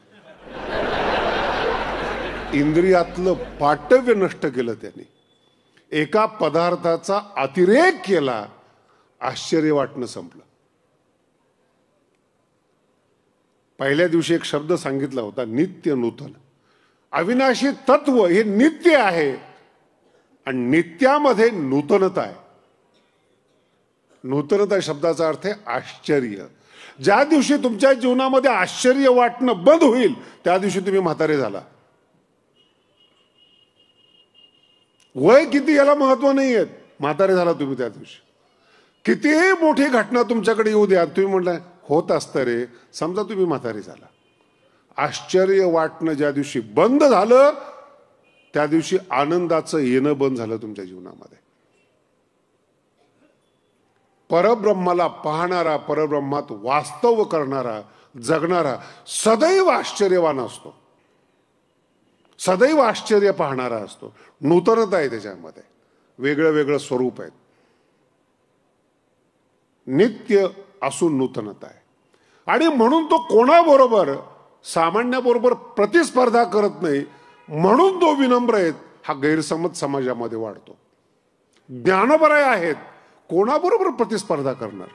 इंद्रियातलं पाटव्य नष्ट केलं त्याने. एका पदार्थाचा अतिरेक केला, आश्चर्य वाटणं संपलं. पहिल्या दिवशी एक शब्द सांगितला होता, नित्य नूतन. अविनाशी तत्व हे नित्य आहे आणि नित्यामध्ये नूतनता आहे. नूतनता शब्दाचा अर्थ आहे आश्चर्य. ज्या दिवशी तुमच्या जीवनामध्ये आश्चर्य वाटणं बंद होईल त्या दिवशी तुम्ही म्हातारे झाला. वय किती याला महत्व नाही आहे, म्हातारे झाला तुम्ही त्या दिवशी. कितीही मोठी घटना तुमच्याकडे येऊ द्या, तुम्ही म्हटलं होत असतं रे, समजा तुम्ही म्हातारे झाला. आश्चर्य वाटणं ज्या दिवशी बंद झालं त्या दिवशी आनंदाचं येणं बंद झालं तुमच्या जीवनामध्ये. परब्रह्माला पाहणारा, परब्रह्मात वास्तव करणारा, जगणारा सदैव आश्चर्यवान असतो, सदैव आश्चर्य पाहणारा असतो. नूतनता आहे त्याच्यामध्ये, वेगळं वेगळं स्वरूप आहे. नित्य असून नूतनता आहे. आणि म्हणून तो कोणाबरोबर, सामान्याबरोबर प्रतिस्पर्धा करत नाही, म्हणून तो विनम्र आहे. हा गैरसमज समाजामध्ये वाढतो. ज्ञानोबराय आहेत, कोणाबरोबर प्रतिस्पर्धा करणार?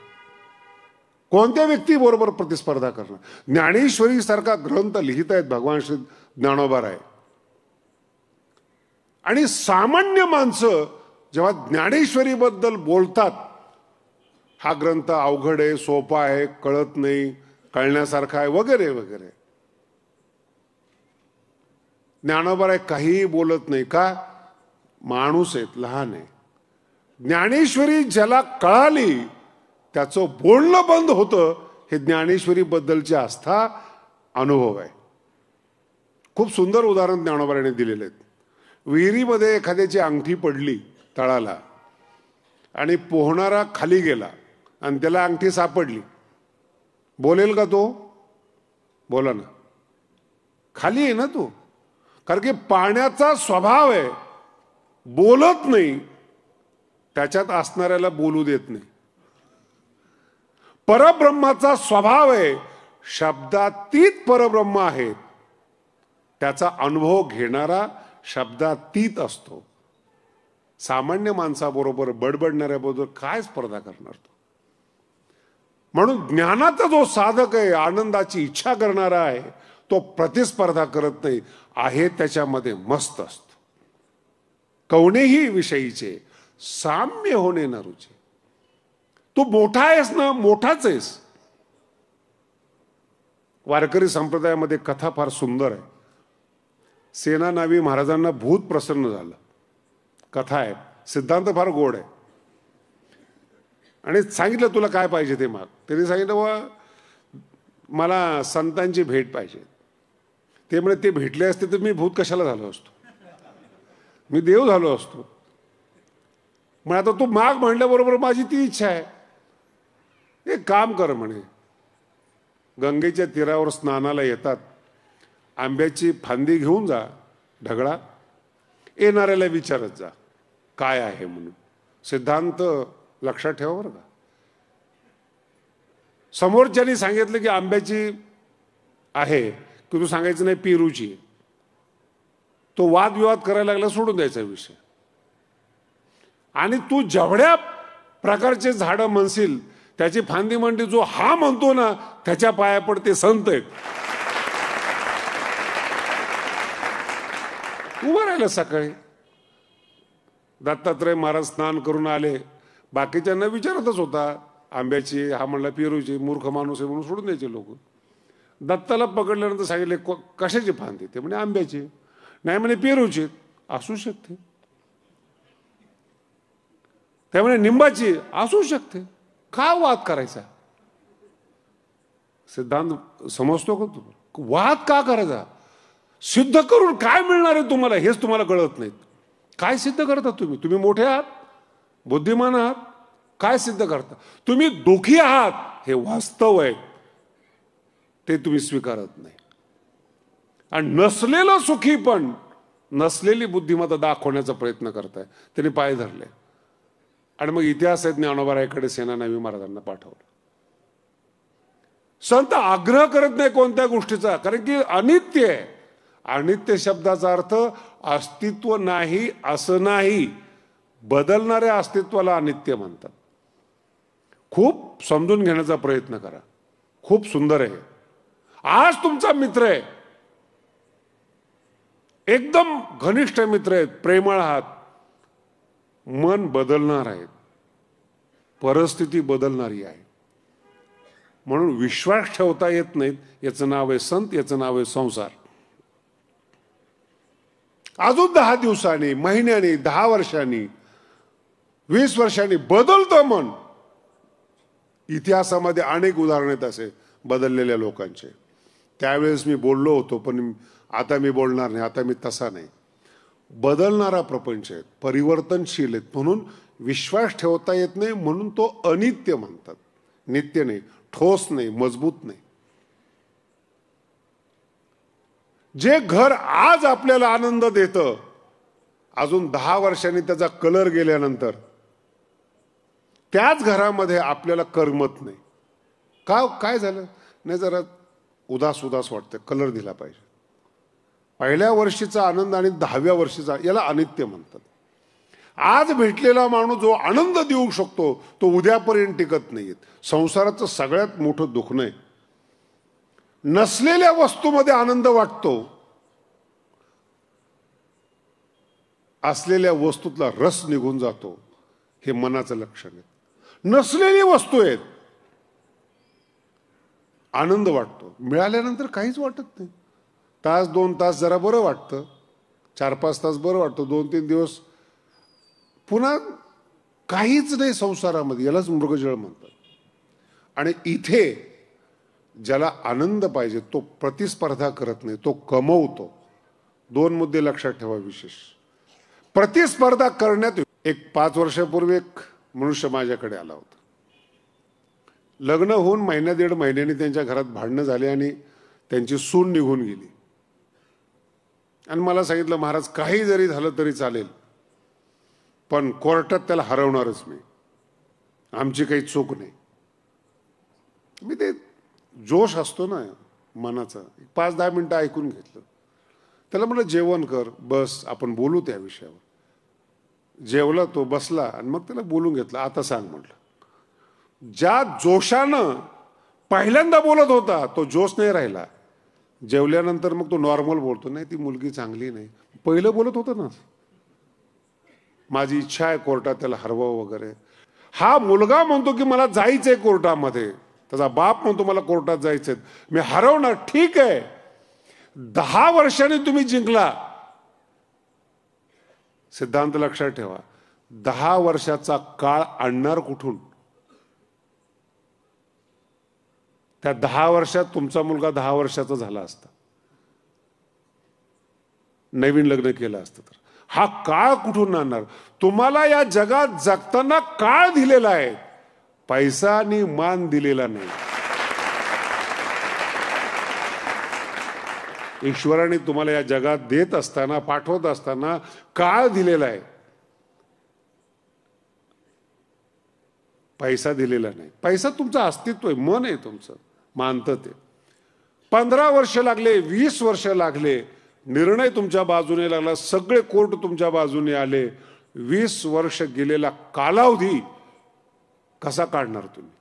कोणत्या व्यक्तीबरोबर प्रतिस्पर्धा करणार? ज्ञानेश्वरी सारखा ग्रंथ लिहित आहेत भगवान श्री ज्ञानोबराय. आणि सामान्य माणसं जेव्हा ज्ञानेश्वरीबद्दल बोलतात, हा ग्रंथ अवघड आहे, सोपा आहे, कळत नाही, कळण्यासारखा आहे वगैरे वगैरे, ज्ञानोबराय काहीही बोलत नाही. का? माणूस आहेत, लहान आहे. ज्ञानेश्वरी ज्याला कळाली त्याचं बोलणं बंद होतं. हे ज्ञानेश्वरी बद्दलची आस्था, अनुभव आहे. खूप सुंदर उदाहरण ज्ञानोबरायने दिलेले आहेत. विहिरीमध्ये एखाद्याची अंगठी पडली तळाला आणि पोहणारा खाली गेला आणि त्याला अंगठी सापडली, बोलेल का तो? बोला ना. खाली आहे ना तो, कारण की पाण्याचा स्वभाव आहे, बोलत नाही, त्याच्यात असणाऱ्याला बोलू देत नाही. परब्रह्माचा स्वभाव आहे, शब्दातीत परब्रह्म आहे, त्याचा अनुभव घेणारा शब्दातीत असतो. सामान्य माणसाबरोबर, बडबडणाऱ्याबरोबर काय स्पर्धा करणार तो? म्हणून ज्ञानाचा जो साधक आहे, आनंदाची इच्छा करणारा आहे, तो प्रतिस्पर्धा करत नाही, आहे त्याच्यामध्ये मस्त असतो. कोणीही विषयीचे साम्य होणे न रुचे. तू मोठा आहेस ना, मोठाच आहेस. वारकरी संप्रदायामध्ये कथा फार सुंदर आहे. सेनानावी महाराजांना भूत प्रसन्न झालं. कथा आहे, सिद्धांत फार गोड आहे. आणि सांगितलं तुला काय पाहिजे ते माग. त्यांनी सांगितलं वा मला संतांची भेट पाहिजे. ते म्हणे ते भेटले असते तर मी भूत कशाला झालो असतो, मी देव झालो असतो. मग आता तू माग म्हणल्याबरोबर माझी ती इच्छा आहे. एक काम कर म्हणे, गंगेच्या तीरावर स्नानाला येतात, आंब्याची फांदी घेऊन जा, ढगळा, येणाऱ्याला विचारत जा काय आहे म्हणून. सिद्धांत लक्षात ठेवा बरं का. समोरच्यानी सांगितलं की आंब्याची आहे की तू सांगायचं नाही पेरूची. तो वादविवाद करायला लागला, सोडून द्यायचा विषय. आणि तू जेवढ्या प्रकारचे झाडं म्हणशील त्याची फांदी म्हणते, जो हा म्हणतो ना त्याच्या पाया पडते संत आहेत. उभं राहिलं. सकाळी दत्तात्रय महाराज स्नान करून आले, बाकीच्यांना विचारतच होता आंब्याची, हा म्हणला पेरूची, मूर्ख माणूस आहे म्हणून सोडून द्यायचे लोक. दत्ताला पकडल्यानंतर सांगितले कशाची फांदी? ते म्हणे आंब्याची. नाही म्हणे पेरूची. असू शकते. त्यामुळे निंबाची असू शकते. का वाद करायचा? सिद्धांत समजतो का तू? वाद का करायचा? सिद्ध करून काय मिळणार आहे तुम्हाला हेच तुम्हाला कळत नाही. काय सिद्ध करता तुम्ही? तुम्ही मोठे आहात, बुद्धिमान आहात, काय सिद्ध करता? तुम्ही दुःखी आहात हे वास्तव आहे, ते तुम्ही स्वीकारत नाही. आणि नसलेलं सुखी पण नसलेली बुद्धिमत्ता दाखवण्याचा प्रयत्न करताय. त्यांनी पाय धरले आणि मग इतिहास आहेत ज्ञानोबारायकडे सेनानावी महाराजांना पाठवलं. संत आग्रह करत नाही कोणत्या गोष्टीचा, कारण की अनित्य आहे. अनित्य शब्दाचा अर्थ अस्तित्व नाही असं नाही, बदलणाऱ्या अस्तित्वाला अनित्य म्हणतात. खूप समजून घेण्याचा प्रयत्न करा. खूप सुंदर आहे. आज तुमचा मित्र आहे, एकदम घनिष्ठ मित्र आहेत, प्रेमळ आहात. मन बदलणार आहे, परिस्थिती बदलणारी आहे. म्हणून विश्वास ठेवता येत नाहीत. याचं नाव आहे संत, याचं नाव आहे संसार. अजून 10 दिवसांनी, महिन्यानी, 10 वर्षांनी, 20 वर्षांनी बदलतं मन. इतिहासामध्ये अनेक उदाहरण आहेत असे बदललेल्या लोकांचे. त्यावेळेस मी बोललो होतो, पण आता मी बोलणार नाही. आता मी तसा नाही. बदलणारा प्रपंच आहे, परिवर्तनशील आहेत. म्हणून विश्वास ठेवता येत नाही, म्हणून तो अनित्य म्हणतात. नित्य नाही, ठोस नाही, मजबूत नाही. जे घर आज आपल्याला आनंद देतं, अजून 10 वर्षांनी त्याचा कलर गेल्यानंतर त्याच घरामध्ये आपल्याला करमत नाही. काय झालं? नाही, जरा उदास उदास वाटतं, कलर दिला पाहिजे. पहिल्या वर्षीचा आनंद आणि 10व्या वर्षीचा, याला अनित्य म्हणतात. आज भेटलेला माणूस जो आनंद देऊ शकतो तो उद्यापर्यंत टिकत नाहीत. संसाराचं सगळ्यात मोठं दुखणं आहे. नसलेल्या वस्तूमध्ये आनंद वाटतो, असलेल्या वस्तूतला रस निघून जातो. हे मनाचं लक्षण आहे. नसलेली वस्तू आहेत, आनंद वाटतो, मिळाल्यानंतर काहीच वाटत नाही. तास 2 तास जरा बरं वाटतं, 4-5 तास बरं वाटतं, 2-3 दिवस पुन्हा काहीच नाही संसारामध्ये. यालाच मृगजळ म्हणतात. आणि इथे ज्याला आनंद पाहिजे तो प्रतिस्पर्धा करत नाही, तो कमवतो. 2 मुद्दे लक्षात ठेवा विशेष. प्रतिस्पर्धा करण्यात, एक 5 वर्षापूर्वी एक मनुष्य माझ्याकडे आला होता. लग्न होऊन महिना 1.5 महिन्यांनी त्यांच्या घरात भांडणं झाले आणि त्यांची सून निघून गेली. आणि मला सांगितलं, महाराज काही जरी झालं तरी चालेल, पण कोर्टात त्याला हरवणारच मी, आमची काही चूक नाही. मी ते जोश असतो ना मनाचा, 5-10 मिनिटं ऐकून घेतलं. त्याला म्हटलं जेवण कर, बस आपण बोलू त्या विषयावर. जेवला तो, बसला आणि मग त्याला बोलून घेतलं. आता सांग म्हटलं. ज्या जोशानं पहिल्यांदा बोलत होता तो जोश नाही राहिला. जेवल्यानंतर मग तो नॉर्मल बोलतो. नाही, ती मुलगी चांगली नाही. पहिलं बोलत होता ना, माझी इच्छा आहे कोर्टात त्याला हरवावं वगैरे. हा मुलगा म्हणतो की मला जायचंय कोर्टामध्ये, त्याचा बाप म्हणतो मला कोर्टात जायचंय, मी हरवणार. ठीक आहे, 10 वर्षांनी तुम्ही जिंकला. सिद्धांत लक्षात ठेवा, 10 वर्षाचा काळ आणणार कुठून? त्या 10 वर्षात तुमचा मुलगा 10 वर्षाचा झाला असता, नवीन लग्न केलं असतं तर. हा काळ कुठून आणणार? तुम्हाला या जगात जगताना काळ दिलेला आहे, पैसा आणि मान दिलेला नाही. ईश्वराने तुम्हाला या जगात देत असताना, पाठवत असताना काळ दिलेला आहे, पैसा दिलेला नाही. पैसा तुमचं अस्तित्व आहे, मन आहे तुमचं, मानतं ते. 15 वर्ष लागले, 20 वर्ष लागले, निर्णय तुमच्या बाजूने लागला, सगळे कोर्ट तुमच्या बाजूने आले. 20 वर्ष गेलेला कालावधी कसा काढणार तुम्ही?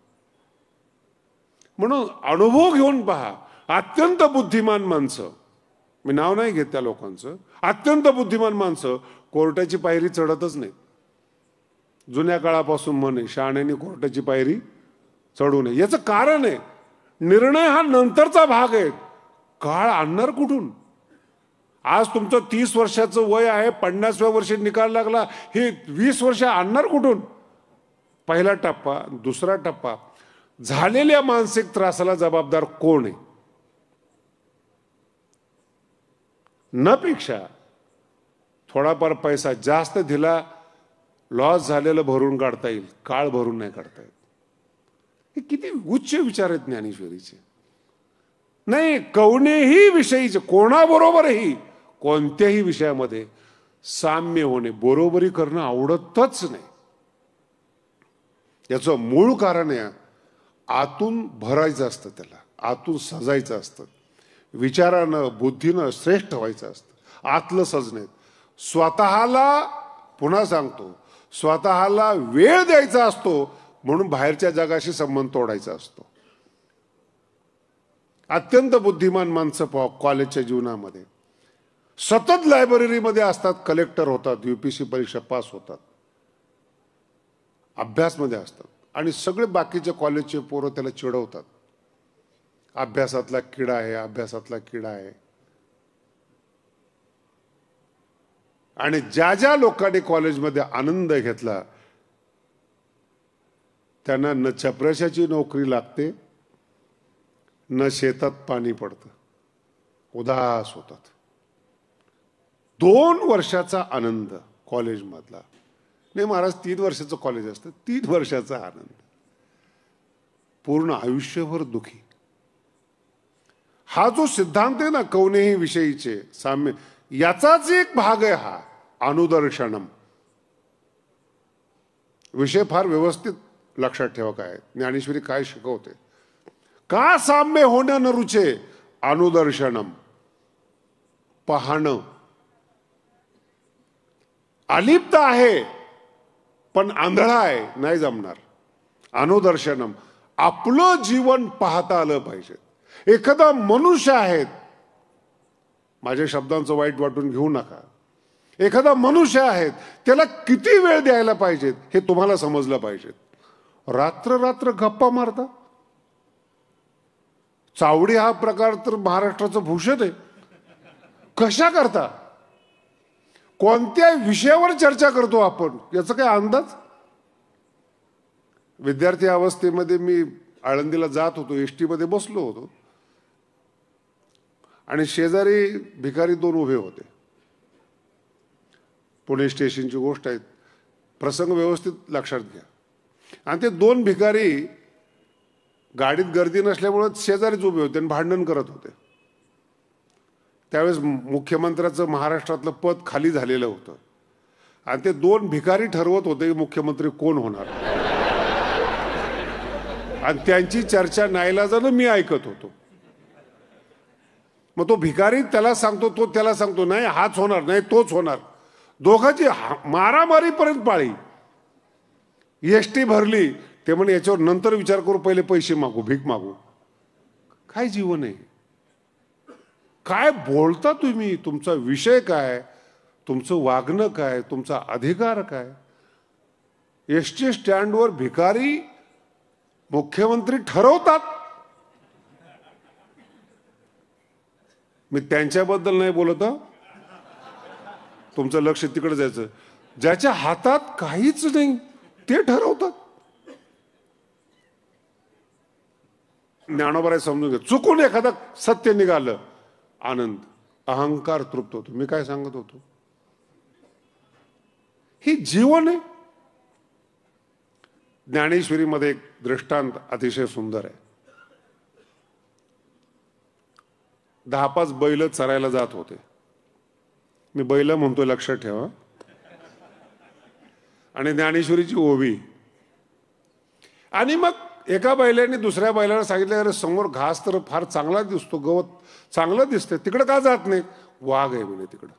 म्हणून अनुभव घेऊन पहा. अत्यंत बुद्धिमान माणसं, मी नाव नाही घेत त्या लोकांचं, अत्यंत बुद्धिमान माणसं कोर्टाची पायरी चढतच नाही. जुन्या काळापासून म्हणे शहाण्याने कोर्टाची पायरी चढू नये. याचं कारण आहे, निर्णय हा नंतरचा भाग आहे, काळ आणणार कुठून? आज तुमचं 30 वर्षाचं वय आहे, 50व्या वर्षी निकाल लागला, हे 20 वर्ष आणणार कुठून? पहिला टप्पा. दुसरा टप्पा, झालेल्या मानसिक त्रासाला जबाबदार कोण आहे? न पेक्षा थोडाफार पैसा जास्त दिला, लॉस झालेलं भरून काढता येईल, काळ भरून नाही काढता येत. हे किती उच्च विचार आहेत ज्ञानेश्वरीचे. नाही, कोणत्याही विषयीचे, कोणाबरोबरही कोणत्याही विषयामध्ये साम्य होणे, बरोबरी करणं आवडतच नाही. याचं मूळ कारण आहे, आतून भरायचं असतं, त्याला आतून सजायचं असतं, विचारानं बुद्धीनं श्रेष्ठ व्हायचं असतं, आतलं सजणे. स्वतःला, पुन्हा सांगतो, स्वतःला वेळ द्यायचा असतो, म्हणून बाहेरच्या जगाशी संबंध तोडायचा असतो. अत्यंत बुद्धिमान माणसं कॉलेजच्या जीवनामध्ये सतत लायब्ररीमध्ये असतात, कलेक्टर होतात, यूपीसी परीक्षा पास होतात, अभ्यासमध्ये असतात, आणि सगळे बाकीचे कॉलेजचे पोरं त्याला चिडवतात, अभ्यासातला किडा आहे, अभ्यासातला किडा आहे. आणि ज्या ज्या लोकांनी कॉलेजमध्ये आनंद घेतला त्यांना न चपराशाची नोकरी लागते, न शेतात पाणी पडतं, उदास होतात. 2 वर्षाचा आनंद कॉलेजमधला, नाही महाराज 3 वर्षाचं कॉलेज असतं, 3 वर्षाचा आनंद, पूर्ण आयुष्यभर दुखी. हा जो सिद्धांत आहे ना, कोणत्याही विषयीचे साम्य, याचाच एक भाग आहे हा अनुदर्शनम. विषय फार व्यवस्थित लक्षात ठेवा. काय ज्ञानेश्वरी काय शिकवते, का साम्य होणं न रुचे, अनुदर्शनम, पाहणं. अलिप्त आहे पण आंधळा आहे, नाही जमणार. अनुदर्शनम, आपलं जीवन पाहता आलं पाहिजे. एखादा मनुष्य आहे, माझ्या शब्दांचं वाईट वाटून घेऊ नका, एखादा मनुष्य आहे, त्याला किती वेळ द्यायला पाहिजे हे तुम्हाला समजलं पाहिजे. रात्र रात्र गप्पा मारता. चावडी हा प्रकार तर महाराष्ट्राचं भूषण आहे. कशा करता, कोणत्या विषयावर चर्चा करतो आपण, याचा काय अंदाज. विद्यार्थी अवस्थेमध्ये मी आळंदीला जात होतो, एसटी मध्ये बसलो होतो, आणि शेजारी भिकारी 2 उभे होते. पुणे स्टेशनची गोष्ट आहे, प्रसंग व्यवस्थित लक्षात घ्या. आणि ते 2 भिकारी गाडीत गर्दी नसल्यामुळे शेजारीच उभे होते आणि भांडण करत होते. त्यावेळेस मुख्यमंत्र्याचं महाराष्ट्रातलं पद खाली झालेलं होतं, आणि ते 2 भिकारी ठरवत होते की मुख्यमंत्री कोण होणार. आणि त्यांची चर्चा नाईलाजानं मी ऐकत होतो. मग तो भिकारी त्याला सांगतो, तो त्याला सांगतो, नाही हाच होणार, नाही तोच होणार. दोघांची मारामारीपर्यंत पाळी. एसटी भरली, ते म्हणे याच्यावर नंतर विचार करू, पहिले पैसे मागू, भीक मागू. काय जीवन आहे, काय बोलता तुम्ही, तुमचा विषय काय, तुमचं वागणं काय, तुमचा अधिकार काय. एसटी स्टँडवर भिकारी मुख्यमंत्री ठरवतात. मी त्यांच्याबद्दल नाही बोलत, तुमचं लक्ष तिकडे जायचं. ज्याच्या हातात काहीच नाही ते ठरवतात. ज्ञानोबा समजून घ्या, चुकून एखादा सत्य निघालं, आनंद, अहंकार तृप्त होतो. मी काय सांगत होतो, ही जीवन आहे. ज्ञानेश्वरीमध्ये एक दृष्टांत अतिशय सुंदर आहे. 10-5 बैल चरायला जात होते. मी बैल म्हणतोय, लक्षात ठेवा. आणि ज्ञानेश्वरीची ओवी. आणि मग एका बैलाने दुसऱ्या बैलाला सांगितलं, अरे समोर घास तर फार चांगला दिसतो, गवत चांगलं दिसतंय, तिकडं का जात नाही. वाघ आहे म्हणे तिकडं.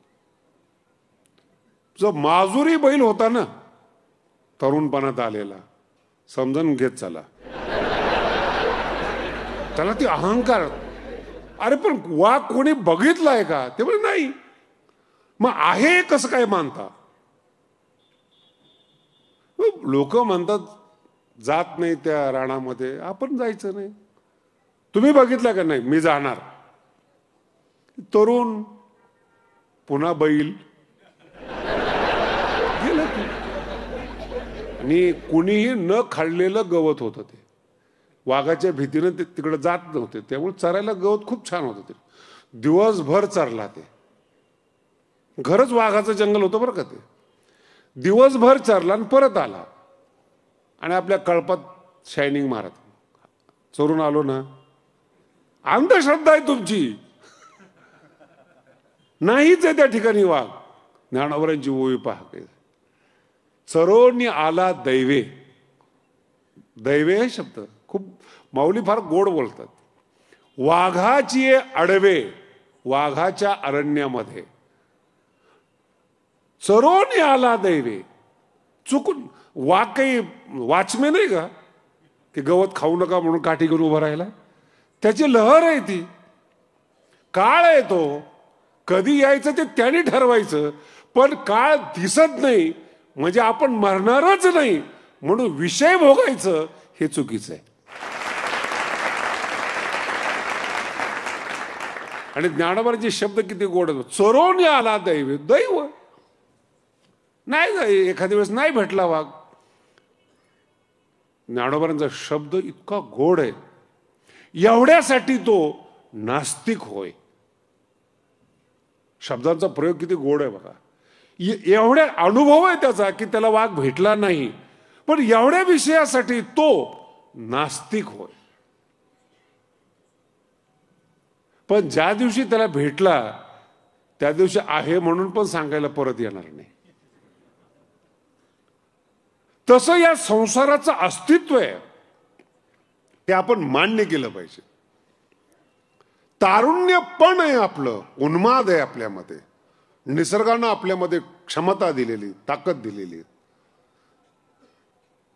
जो माजुरी बैल होता ना, तरुणपणात आलेला, समजून घेत चला, त्याला ती अहंकार. अरे पण वाघ कोणी बघितलाय का, ते म्हणजे नाही. मग आहे कसं काय मानता. लोक म्हणतात जात नाही त्या राणामध्ये, आपण जायचं नाही. तुम्ही बघितलं का, नाही मी जाणार. तरुण, पुन्हा बैल गेलं की. आणि कुणीही न खाल्लेलं गवत होतं ते. वाघाच्या भीतीनं ते तिकडे जात नव्हते, त्यामुळे चरायला गवत खूप छान होतं. ते दिवसभर चरला ते. खरंच वाघाचं जंगल होतं बरं का ते. दिवसभर चरला आणि परत आला आणि आपल्या कळपात शायनिंग मारत. चोरून आलो ना. अंधश्रद्धा आहे तुमची. नाहीच आहे त्या ठिकाणी वाघ. ज्ञानोबरांची ओवी पहा. चरोनी आला दैवे. दैवे हे शब्द खूप माऊली फार गोड बोलतात. वाघाची अडवे वाघाच्या अरण्यामध्ये. चरोनी आला दैवे. चुकून वाघ काही वाचमे नाही का की गवत खाऊ नका म्हणून काठी घेऊन उभं राहिला. त्याची लहर आहे ती. काळ आहे तो. कधी यायचं ते त्याने ठरवायचं. पण काळ दिसत नाही म्हणजे आपण मरणारच नाही म्हणून विषय भोगायचं हे चुकीचं आहे. आणि ज्ञानोबांचे शब्द किती गोड. चरोनी आला दैव. दैव नाही एखाद्या वेळेस नाही भेटला वाघ. ज्ञानोबांचा शब्द इतका गोड आहे. एवढ्यासाठी तो नास्तिक होय. शब्दांचा प्रयोग किती गोड आहे बघा. एवढ्या अनुभव आहे त्याचा की त्याला वाघ भेटला नाही पण एवढ्या विषयासाठी तो नास्तिक होय. पण ज्या दिवशी त्याला भेटला त्या दिवशी आहे म्हणून पण सांगायला परत येणार नाही. तसं या संसाराचं अस्तित्व आहे ते आपण मान्य केलं पाहिजे. तारुण्य पण आहे आपलं. उन्माद आहे आपल्यामध्ये. निसर्गानं आपल्यामध्ये क्षमता दिलेली ताकद दिलेली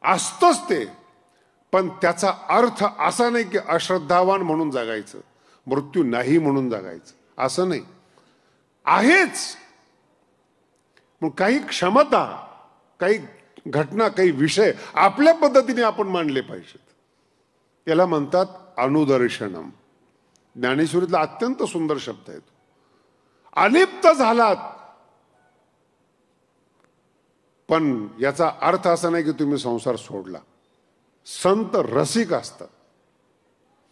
असतंच ते. पण त्याचा अर्थ असा नाही की अश्रद्धावान म्हणून जगायचं मृत्यू नाही म्हणून जगायचं असं नाही. आहेच मग काही क्षमता काही घटना काही विषय आपल्या पद्धतीने आपण मांडले पाहिजेत. याला म्हणतात अनुदर्शनम. ज्ञानेश्वरीतला अत्यंत सुंदर शब्द आहे. अलिप्त झालात पण याचा अर्थ असा नाही की तुम्ही संसार सोडला. संत रसिक असतात.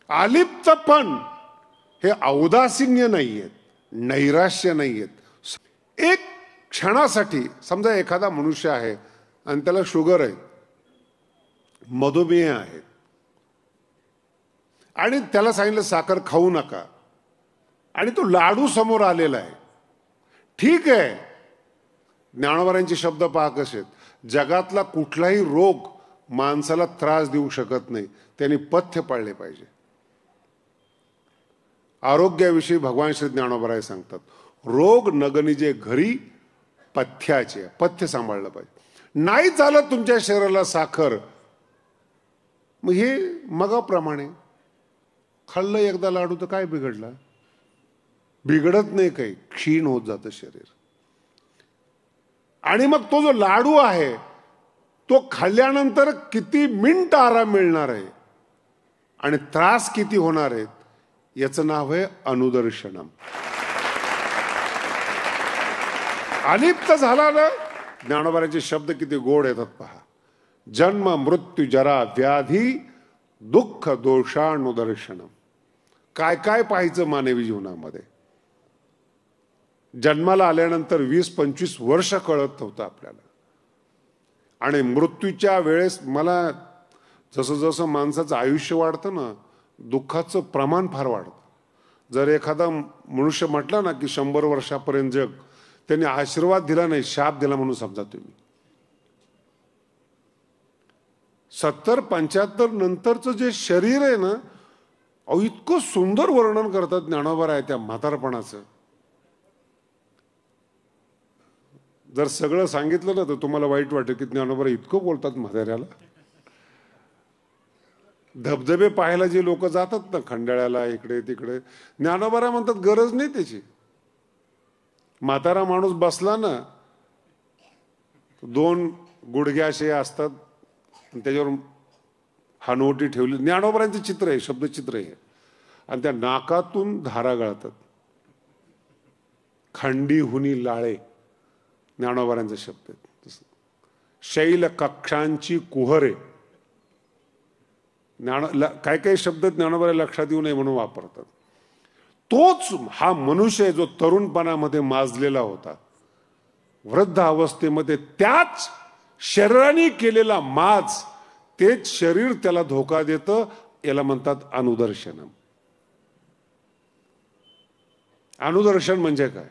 अलिप्त पण हे औदासीन्य नाहीयेत नैराश्य नाहीयेत. एक क्षणासाठी समजा एखादा मनुष्य आहे आणि त्याला शुगर आहे मधुमेह आहे आणि त्याला सांगितलं साखर खाऊ नका आणि तो लाडू समोर आलेला आहे. ठीक आहे. ज्ञानोबांचे शब्द पहा कसे आहेत. जगातला कुठलाही रोग माणसाला त्रास देऊ शकत नाही. त्यांनी पथ्य पाळले पाहिजे. आरोग्याविषयी भगवान श्री ज्ञानोबराय सांगतात रोग नगनिजे घरी पथ्याचे. पथ्य सांभाळलं पाहिजे. नाही चालत तुमच्या शरीराला साखर मग हे मगाप्रमाणे खाल्लं एकदा लाडू तर काय बिघडला. बिघडत नाही काही. क्षीण होत जातं शरीर. आणि मग तो जो लाडू आहे तो खाल्ल्यानंतर किती मिनिट आराम मिळणार आहे आणि त्रास किती होणार आहेत याचं नाव आहे अनुदर्शनम. अलिप्त झाला ना. ज्ञानोबांचे शब्द किती गोड येतात पहा. जन्म मृत्यू जरा व्याधी दुःख दोषानुदर्शनम. काय काय पाहायचं मानवी जीवनामध्ये. जन्माला आल्यानंतर 20-25 वर्ष कळत होतं आपल्याला आणि मृत्यूच्या वेळेस मला जसं जसं माणसाचं आयुष्य वाढतं ना दुःखाचं प्रमाण फार वाढतं. जर एखादा मनुष्य म्हटला ना की 100 वर्षापर्यंत जग त्यांनी आशीर्वाद दिला नाही शाप दिला म्हणून समजा तुम्ही. 70-75 नंतरचं जे शरीर आहे ना अहो इतकं सुंदर वर्णन करतात ज्ञानोबा आहे त्या म्हातारपणाचं. जर सगळं सांगितलं ना तर तुम्हाला वाईट वाटेल की ज्ञानोबा इतकं बोलतात म्हाताऱ्याला. धबधबे पाहायला जे लोक जातात ना खंडाळ्याला इकडे तिकडे ज्ञानोबा म्हणतात गरज नाही त्याची. म्हातारा माणूस बसला ना 2 गुडघे असे असतात त्याच्यावर हनवटी ठेवली. ज्ञानोबांचं चित्र आहे शब्दचित्र आहे आणि त्या नाकातून धारा गळतात. खंडी हुनी लाळे ज्ञानोबांचे शब्द आहेत. शैल कक्षांची कुहरे. काय काही शब्द ज्ञानोबा लक्षात येऊ नये म्हणून वापरतात. तोच हा मनुष्य जो तरुणपणामध्ये माजलेला होता वृद्ध अवस्थेमध्ये त्याच शरीराने केलेला माज तेच शरीर त्याला धोका देतं. याला म्हणतात अनुदर्शनम. अनुदर्शन म्हणजे काय?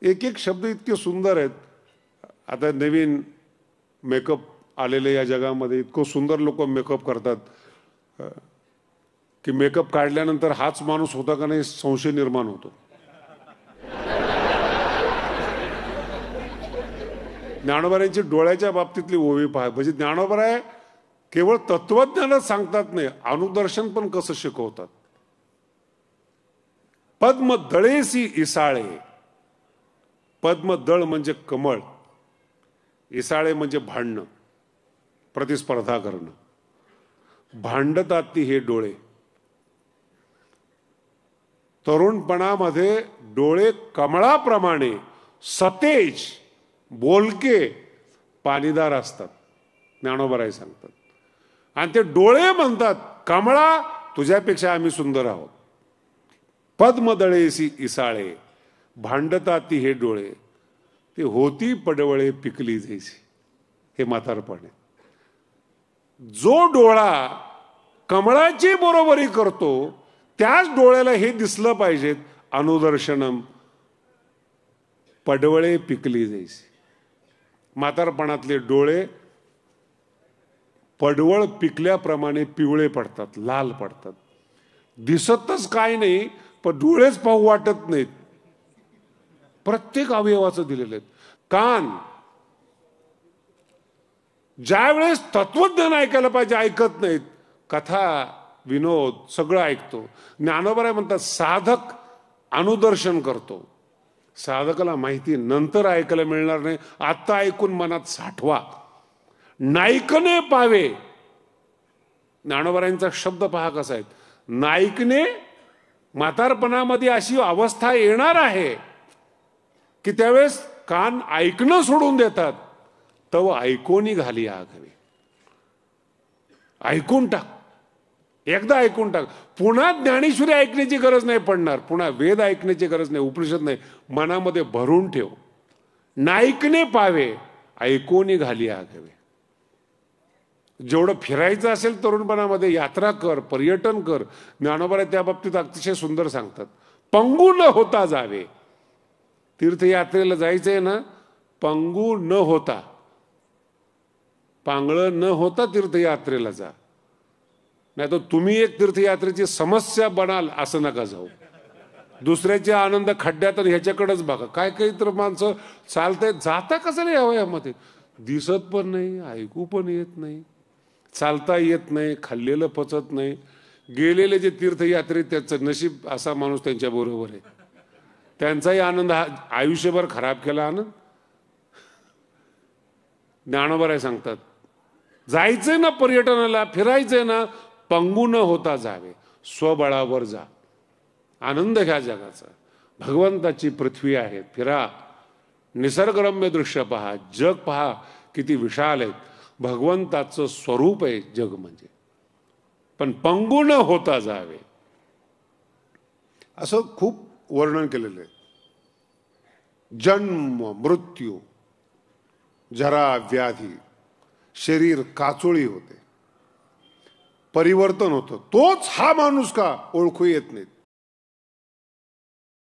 एक एक शब्द इतके सुंदर आहेत. आता नवीन मेकअप आलेले या जगामध्ये इतकं सुंदर लोक मेकअप करतात की मेकअप काढल्यानंतर हाच माणूस होता का नाही संशय निर्माण होतो. ज्ञानोबारायांची डोळ्याच्या बाबतीतली ओवी पहा. म्हणजे ज्ञानोबाराय केवळ तत्वज्ञानच सांगतात नाही, अनुदर्शन पण कसं शिकवतात. पद्मदळेसी इसाळे. पद्मदळ म्हणजे कमळ, इसाळे म्हणजे भांडणं, प्रतिस्पर्धा करणं. भांडतात ती हे डोळे. तरुणपणामध्ये डोळे कमळाप्रमाणे सतेज, बोलके, पाणीदार असतात, ज्ञानोबाराय सांगतात. आणि ते डोळे म्हणतात, कमळा तुझ्यापेक्षा आम्ही सुंदर आहोत. पद्मदळेसी इसाळे, भांडतात ती हे डोळे, ते होती पडवळे पिकली जैसी. हे म्हातारपण आहे. जो डोळा कमळाची बरोबरी करतो त्याच डोळ्याला हे दिसलं पाहिजे, अनुदर्शनम, पडवळे पिकली जैसी. म्हातारपणातले डोळे पडवळ पिकल्याप्रमाणे पिवळे पडतात, लाल पडतात. दिसतच काय नाही, पण डोळेच पाहू वाटत नाहीत. प्रत्येक अवयवाचं दिलेलं आहे. कान ज्या वेळेस तत्वज्ञान ऐकायला पाहिजे ऐकत नाहीत, कथा विनोद सगळं ऐकतो. ज्ञानोबाराय म्हणतात साधक अनुदर्शन करतो. साधकाला माहिती नंतर ऐकायला मिळणार नाही, आत्ता ऐकून मनात साठवा. नाईकने पावे. ज्ञानोबारायांचा शब्द पहा कसा आहे. नाईकने म्हातारपणामध्ये अशी अवस्था येणार आहे की त्यावेळेस कान ऐकणं सोडून देतात. तव ऐकून घाली आघावी. ऐकून टाक, एकदा ऐकून टाक. पुन्हा ज्ञानेश्वरी ऐकण्याची गरज नाही पडणार, पुन्हा वेद ऐकण्याची गरज नाही, उपनिषद नाही. मनामध्ये भरून ठेव. नाईकने पावे, ऐकून घाली आघावी. जेवढं फिरायचं असेल तरुणपणामध्ये यात्रा कर, पर्यटन कर. ज्ञानोबाराय त्या बाबतीत अतिशय सुंदर सांगतात. पंगू न होता जावे. तीर्थयात्रेला जायचंय ना, पंगू न होता, पांगळं न होता तीर्थयात्रेला जा. नाही तर तुम्ही एक तीर्थयात्रेची समस्या बनाल असं नका जाऊ. दुसऱ्याचे आनंद खड्ड्यात आणि ह्याच्याकडेच बघा. काय काही तर माणसं चालतायत, जाता कसं नाही यावयामध्ये, दिसत पण नाही, ऐकू पण येत नाही, चालता येत नाही, खाल्लेलं पचत नाही. गेलेले जे तीर्थयात्रेत त्याचं नशीब असा माणूस त्यांच्या बरोबर आहे. त्यांचाही आनंद आयुष्यभर खराब केला आनंद. ज्ञानोबाराय सांगतात जायचंय ना पर्यटनाला, फिरायचंय ना, पंगू न होता जावे. स्वबळावर जा, आनंद घ्या जगाचा. भगवंताची पृथ्वी आहे, फिरा, निसर्गरम्य दृश्य पहा, जग पहा किती विशाल आहे. भगवंताचं स्वरूप आहे जग म्हणजे. पण पंगू न होता जावे असं खूप वर्णन केलेलं आहे. जन्म मृत्यू, जरा व्याधी, शरीर काचोळी होते, परिवर्तन होतं. तोच हा माणूस का ओळखू येत नाहीत.